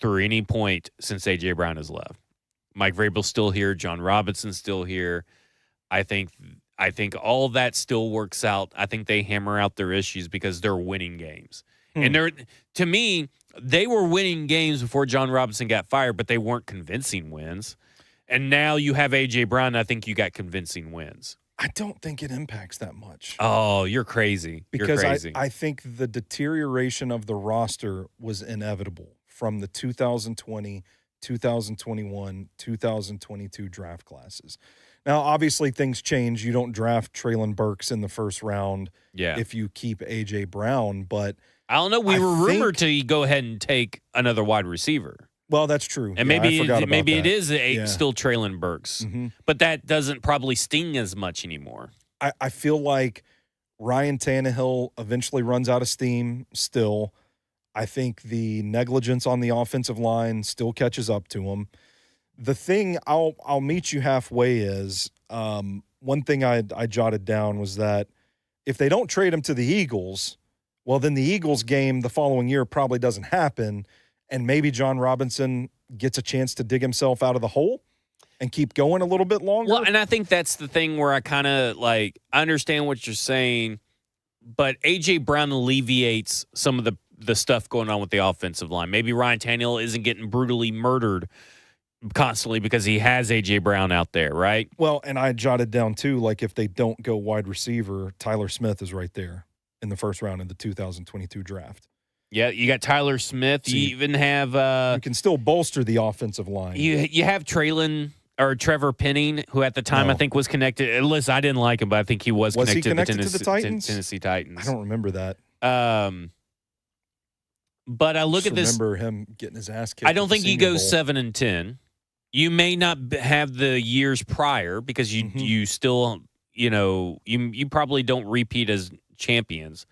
through any point since A.J. Brown has left. Mike Vrabel's still here. John Robinson's still here. I think all of that still works out. I think they hammer out their issues because they're winning games. And to me, they were winning games before John Robinson got fired, but they weren't convincing wins. And now you have A.J. Brown, I think you got convincing wins. I don't think it impacts that much. Oh, you're crazy. Because you're crazy. I think the deterioration of the roster was inevitable from the 2020, 2021, 2022 draft classes. Now, obviously, things change. You don't draft Treylon Burks in the first round if you keep A.J. Brown, but I don't know. We were rumored to go ahead and take another wide receiver. Well, that's true. And maybe it is still Treylon Burks, but that doesn't probably sting as much anymore. I feel like Ryan Tannehill eventually runs out of steam still. I think the negligence on the offensive line still catches up to him. The thing I'll meet you halfway is one thing I jotted down was that if they don't trade him to the Eagles, well, then the Eagles game the following year probably doesn't happen, and maybe John Robinson gets a chance to dig himself out of the hole and keep going a little bit longer. Well, and I think that's the thing where I kind of I understand what you're saying, but A.J. Brown alleviates some of the stuff going on with the offensive line. Maybe Ryan Tannehill isn't getting brutally murdered constantly because he has A.J. Brown out there, right? Well, and I jotted down, too, if they don't go wide receiver, Tyler Smith is right there in the first round of the 2022 draft. Yeah, you got Tyler Smith. You even have you can still bolster the offensive line. You have Trevor Penning, who at the time I think was connected. Listen, I didn't like him, but I think he was connected, to the the Titans? Tennessee Titans. I don't remember that. But I look at this. Remember him getting his ass kicked. I don't think he goes 7-10. You may not have the years prior because you still you probably don't repeat as champions.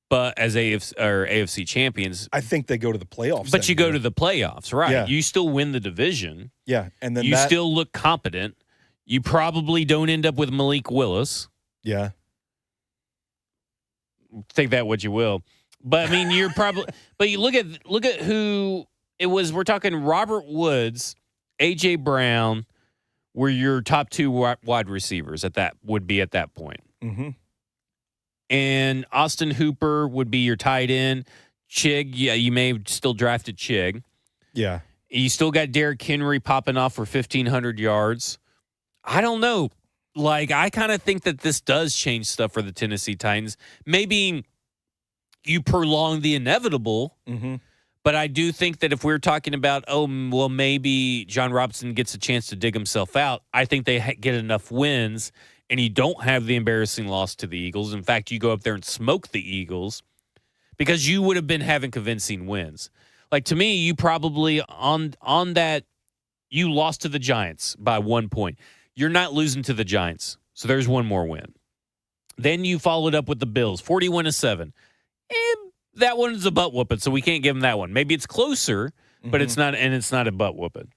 But as AFC champions, I think they go to the playoffs. But you go to the playoffs, right? Yeah. You still win the division. Yeah, and then you still look competent. You probably don't end up with Malik Willis. Yeah, take that what you will. But I mean, you're probably. But you look at who it was. We're talking Robert Woods, A.J. Brown, were your top two wide receivers at that point. Mm-hmm. And Austin Hooper would be your tight end. Chig, yeah, you may have still drafted Chig. Yeah. You still got Derrick Henry popping off for 1,500 yards. I don't know. Like, I kind of think that this does change stuff for the Tennessee Titans. Maybe you prolong the inevitable, but I do think that if we're talking about, maybe John Robinson gets a chance to dig himself out, I think they get enough wins, and you don't have the embarrassing loss to the Eagles. In fact, you go up there and smoke the Eagles because you would have been having convincing wins. Like, to me, you probably, on that, you lost to the Giants by 1 point. You're not losing to the Giants, so there's one more win. Then you followed up with the Bills, 41-7. That one's a butt whooping, so we can't give them that one. Maybe it's closer, but it's not, and it's not a butt whooping.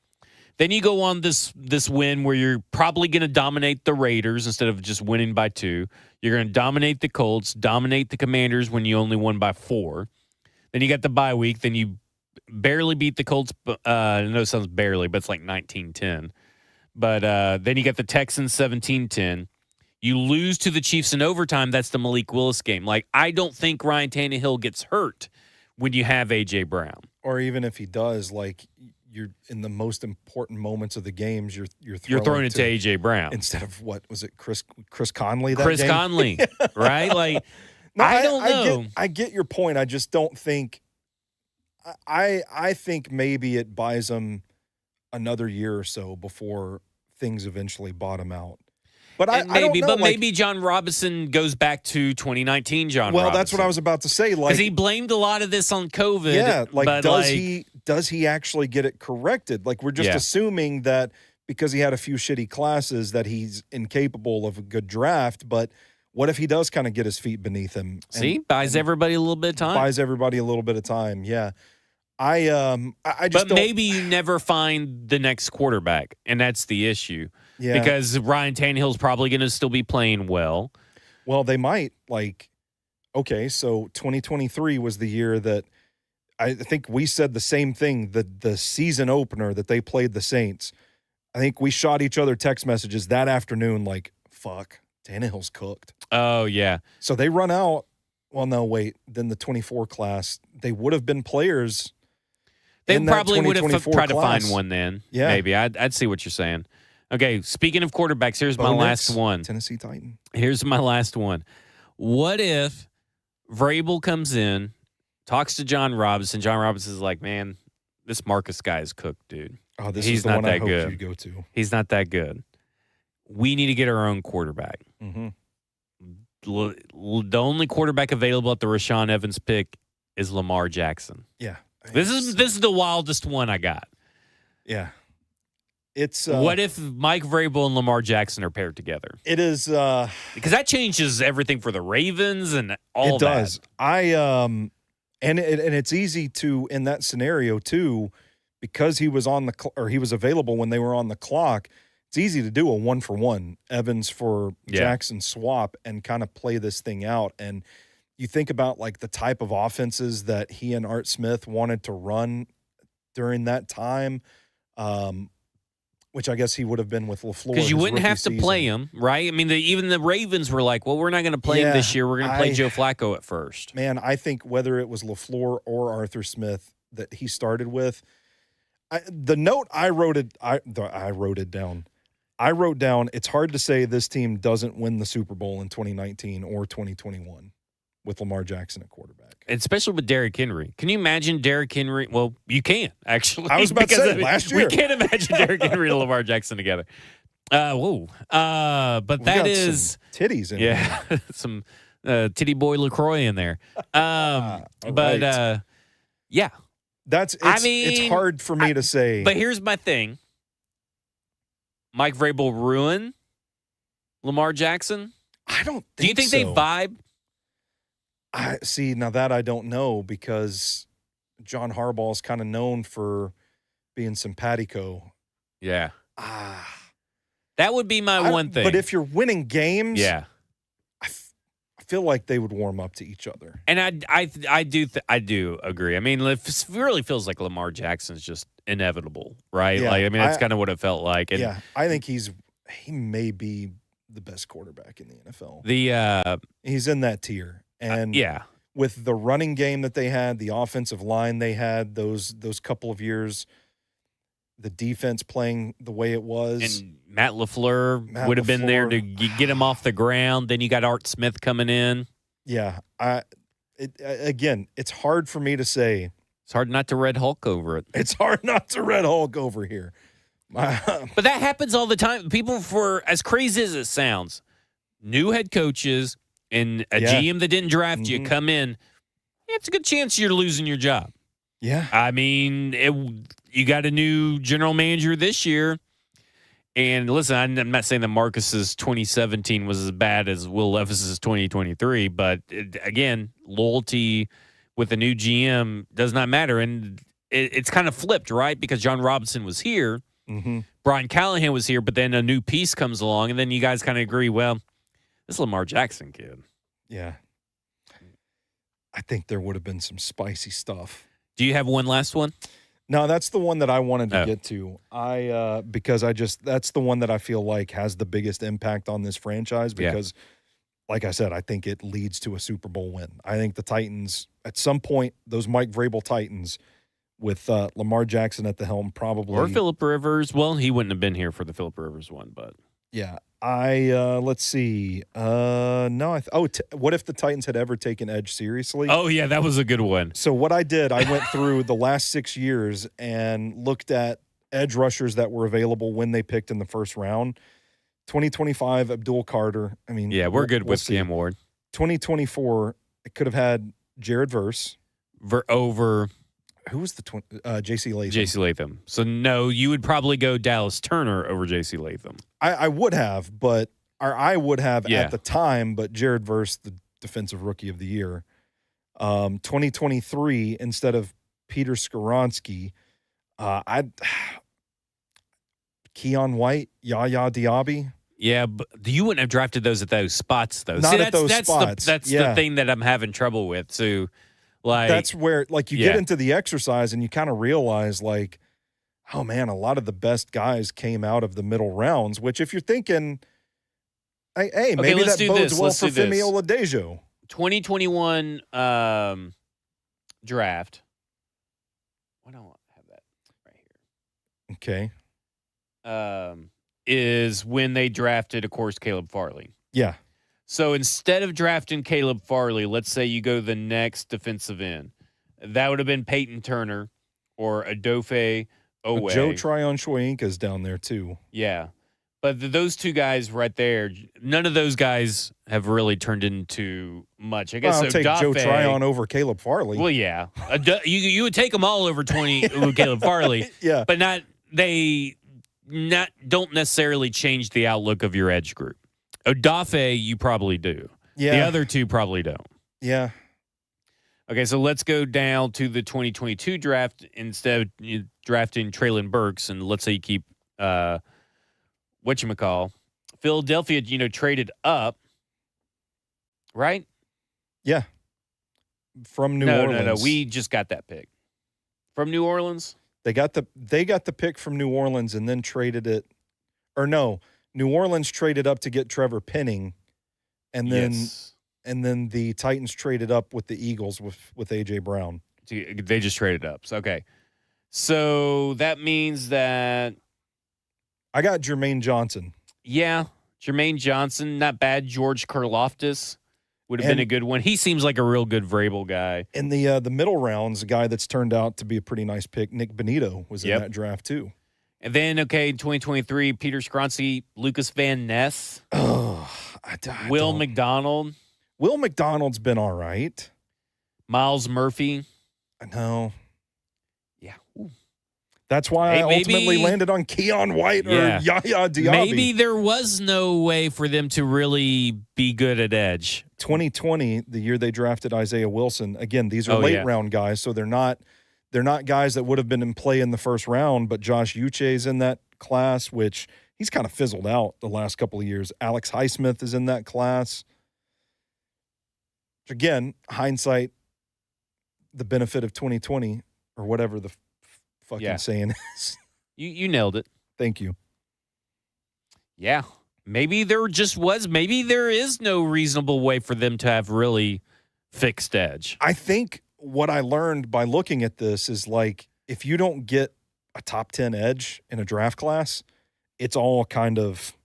Then you go on this win where you're probably going to dominate the Raiders instead of just winning by 2. You're going to dominate the Colts, dominate the Commanders when you only won by 4. Then you got the bye week. Then you barely beat the Colts. I know it sounds barely, but it's like 19-10. But then you got the Texans 17-10. You lose to the Chiefs in overtime. That's the Malik Willis game. Like, I don't think Ryan Tannehill gets hurt when you have A.J. Brown. Or even if he does, like, you're in the most important moments of the games, you're throwing it to A.J. Brown. Instead of, what was it, Chris Conley that Chris game? Conley, right? Like, no, I don't know. I get your point. I just don't think – I think maybe it buys them another year or so before things eventually bottom out. But I don't know, maybe John Robinson goes back to 2019 John Robinson. Well, that's what I was about to say. Like, because he blamed a lot of this on COVID. Yeah, like, does he actually get it corrected? Like, we're just assuming that because he had a few shitty classes that he's incapable of a good draft. But what if he does kind of get his feet beneath him? Buys everybody a little bit of time. Buys everybody a little bit of time, yeah. I just But don't, maybe you never find the next quarterback, and that's the issue. Yeah. Because Ryan Tannehill's probably going to still be playing well. Well, they might, like, okay, so 2023 was the year that I think we said the same thing, the season opener that they played the Saints. I think we shot each other text messages that afternoon like, fuck, Tannehill's cooked. Oh, yeah. So they run out. Well, no, wait. Then the 24 class, they would have been players. They probably would have tried class. to find one then. Yeah. Maybe. I'd see what you're saying. Okay, speaking of quarterbacks, here's my last one. Tennessee Titan. Here's my last one. What if Vrabel comes in, talks to John Robinson. John Robinson's like, man, this Marcus guy is cooked, dude. Oh, this He's is the not one that I hoped good. you'd go to. He's not that good. We need to get our own quarterback. Mm-hmm. The only quarterback available at the Rashaan Evans pick is Lamar Jackson. Yeah. This is the wildest one I got. Yeah. It's what if Mike Vrabel and Lamar Jackson are paired together? It is because that changes everything for the Ravens and all it does. And it's easy to, in that scenario too, because he was he was available when they were on the clock. It's easy to do a 1-for-1 Evans for Jackson swap and kind of play this thing out. And you think about like the type of offenses that he and Art Smith wanted to run during that time. Which I guess he would have been with Lafleur. Because you wouldn't have to play him, right? I mean, even the Ravens were like, well, we're not going to play him this year. We're going to play Joe Flacco at first. Man, I think whether it was Lafleur or Arthur Smith that he started with, the note I wrote down. I wrote down, it's hard to say this team doesn't win the Super Bowl in 2019 or 2021 with Lamar Jackson at quarterback. Especially with Derrick Henry. Can you imagine Derrick Henry? Well, you can, actually. I was about to say, last year. We can't imagine Derrick Henry and Lamar Jackson together. But that is some titties in there. Some titty boy LaCroix in there. Yeah. It's hard for me to say. But here's my thing. Mike Vrabel ruin Lamar Jackson? I don't think so. Do you think they vibe? I see, now that I don't know, because John Harbaugh is kind of known for being simpatico. Yeah. That would be my one thing. But if you're winning games, yeah, I feel like they would warm up to each other. And I do agree. I mean, it really feels like Lamar Jackson's just inevitable, right? Yeah, like, I mean, that's kind of what it felt like. And yeah, I think he may be the best quarterback in the NFL. He's in that tier. And with the running game that they had, the offensive line they had those couple of years, the defense playing the way it was. And Matt Lafleur would have been there to get him off the ground. Then you got Art Smith coming in. Yeah. Again, it's hard for me to say. It's hard not to Red Hulk over it. It's hard not to Red Hulk over here. But that happens all the time. People, for as crazy as it sounds, new head coaches and a GM that didn't draft you come in, it's a good chance you're losing your job. Yeah. I mean, you got a new general manager this year. And listen, I'm not saying that Marcus's 2017 was as bad as Will Levis's 2023, but again, loyalty with a new GM does not matter. And it's kind of flipped, right? Because John Robinson was here. Mm-hmm. Brian Callahan was here, but then a new piece comes along, and then you guys kind of agree, well, this Lamar Jackson kid. Yeah. I think there would have been some spicy stuff. Do you have one last one? No, that's the one that I wanted to get to. Because that's the one that I feel like has the biggest impact on this franchise because, like I said, I think it leads to a Super Bowl win. I think the Titans, at some point, those Mike Vrabel Titans, with Lamar Jackson at the helm, probably. Or Phillip Rivers. Well, he wouldn't have been here for the Phillip Rivers one, but. Yeah. Let's see. What if the Titans had ever taken edge seriously? Oh, yeah, that was a good one. So what I did, I went through the last 6 years and looked at edge rushers that were available when they picked in the first round. 2025, Abdul Carter. I mean, yeah, we're good with Cam Ward. 2024, it could have had Jared Verse. Over. Who was the J.C. Latham? J.C. Latham. So, no, you would probably go Dallas Turner over J.C. Latham. I would have, at the time, but Jared Verse, the defensive rookie of the year. 2023, instead of Peter Skoronski, Keon White, Yaya Diaby. Yeah, but you wouldn't have drafted those at those spots, though. Not at those spots. That's the thing that I'm having trouble with, too. Like, that's where, like, you get into the exercise and you kind of realize, like, oh, man, a lot of the best guys came out of the middle rounds, which if you're thinking, hey, maybe that bodes well for Femi Oladejo. 2021 draft. Why don't I have that right here? Okay. Is when they drafted, of course, Caleb Farley. Yeah. So instead of drafting Caleb Farley, let's say you go the next defensive end. That would have been Peyton Turner or Adofe Owe. Joe Tryon-Shoyinka's down there, too. Yeah. But those two guys right there, none of those guys have really turned into much. I guess I'll take Joe Tryon over Caleb Farley. Well, yeah. You would take them all over Caleb Farley. Yeah. But don't necessarily change the outlook of your edge group. Odafe, you probably do. Yeah. The other two probably don't. Yeah. Okay, so let's go down to the 2022 draft. Instead of drafting Treylon Burks, and let's say you keep whatchamacall, Philadelphia, traded up, right? Yeah. From New Orleans. No. We just got that pick. From New Orleans? They got the pick from New Orleans and then traded it. Or no, New Orleans traded up to get Trevor Penning, and then the Titans traded up with the Eagles with A.J. Brown. They just traded up. So that means that I got Jermaine Johnson. Yeah, Jermaine Johnson, not bad. George Karlaftis would have been a good one. He seems like a real good Vrabel guy. In the middle rounds, a guy that's turned out to be a pretty nice pick, Nick Benito, was in that draft too. And then, 2023, Peter Skoronski, Lucas Van Ness, Will McDonald. Will McDonald's been all right. Miles Murphy. I know. Yeah. Ooh. That's why I ultimately landed on Keon White or Yaya Diaby. Maybe there was no way for them to really be good at edge. 2020, the year they drafted Isaiah Wilson. Again, these are late round guys, so they're not guys that would have been in play in the first round, but Josh Uche's in that class, which he's kind of fizzled out the last couple of years. Alex Highsmith is in that class. Again, hindsight, the benefit of 2020 or whatever the fucking saying is. You nailed it. Thank you. Yeah. Maybe there is no reasonable way for them to have really fixed edge. I think what I learned by looking at this is, like, if you don't get a top 10 edge in a draft class, it's all kind of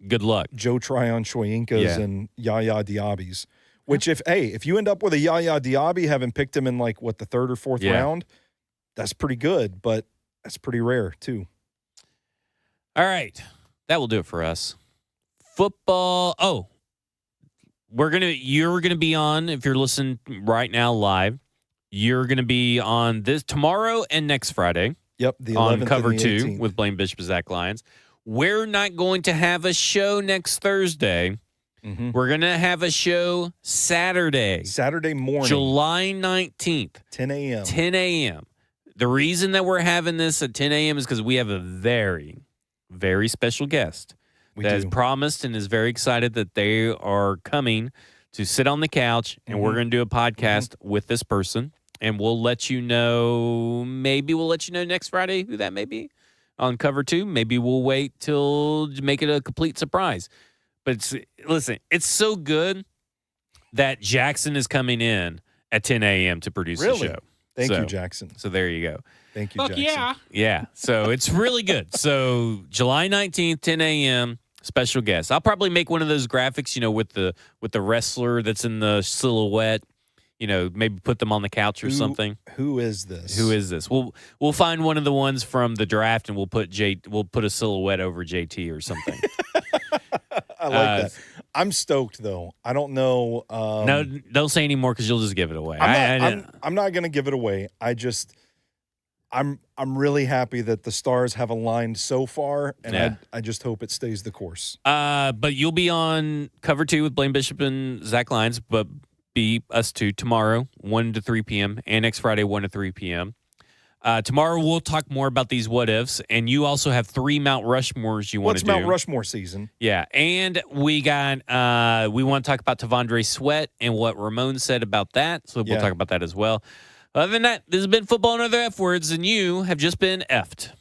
good luck. Joe Tryon Shoyinkas and Yaya Diabys. Which if you end up with a Yaya Diaby, having picked him in like the third or fourth round, that's pretty good, but that's pretty rare too. All right. That will do it for us. Football. Oh, you're gonna be on, if you're listening right now live, you're gonna be on this tomorrow and next Friday. Yep, the 11th on Cover and the 2 18th. with Blaine Bishop and Zach Lyons. We're not going to have a show next Thursday. Mm-hmm. We're going to have a show Saturday morning. July 19th. 10 a.m. 10 a.m. The reason that we're having this at 10 a.m. is because we have a very, very special guest that has promised and is very excited that they are coming to sit on the couch, and we're going to do a podcast with this person. And we'll let you know, next Friday who that may be on Cover 2. Maybe we'll wait to make it a complete surprise. But listen, it's so good that Jackson is coming in at 10 a.m. to produce the show. Thank you, Jackson. So there you go. Thank you, Fuck Jackson. yeah. Yeah. So it's really good. So July 19th, 10 a.m., special guest. I'll probably make one of those graphics, with the wrestler that's in the silhouette. Maybe put them on the couch or something. Who is this? We'll find one of the ones from the draft, and we'll put a silhouette over JT or something. I like that. I'm stoked though. I don't know. No, don't say any more because you'll just give it away. I'm not going to give it away. I'm really happy that the stars have aligned so far, and I just hope it stays the course. But you'll be on Cover 2 with Blaine Bishop and Zach Lyons, but be us two tomorrow, 1 to 3 p.m., and next Friday, 1 to 3 p.m. Tomorrow, we'll talk more about these what-ifs, and you also have 3 Mount Rushmores you want to do. What's Mount Rushmore season? Yeah, and we want to talk about Tavondre Sweat and what Ramon said about that, so we'll talk about that as well. Other than that, this has been Football and Other F Words, and you have just been effed.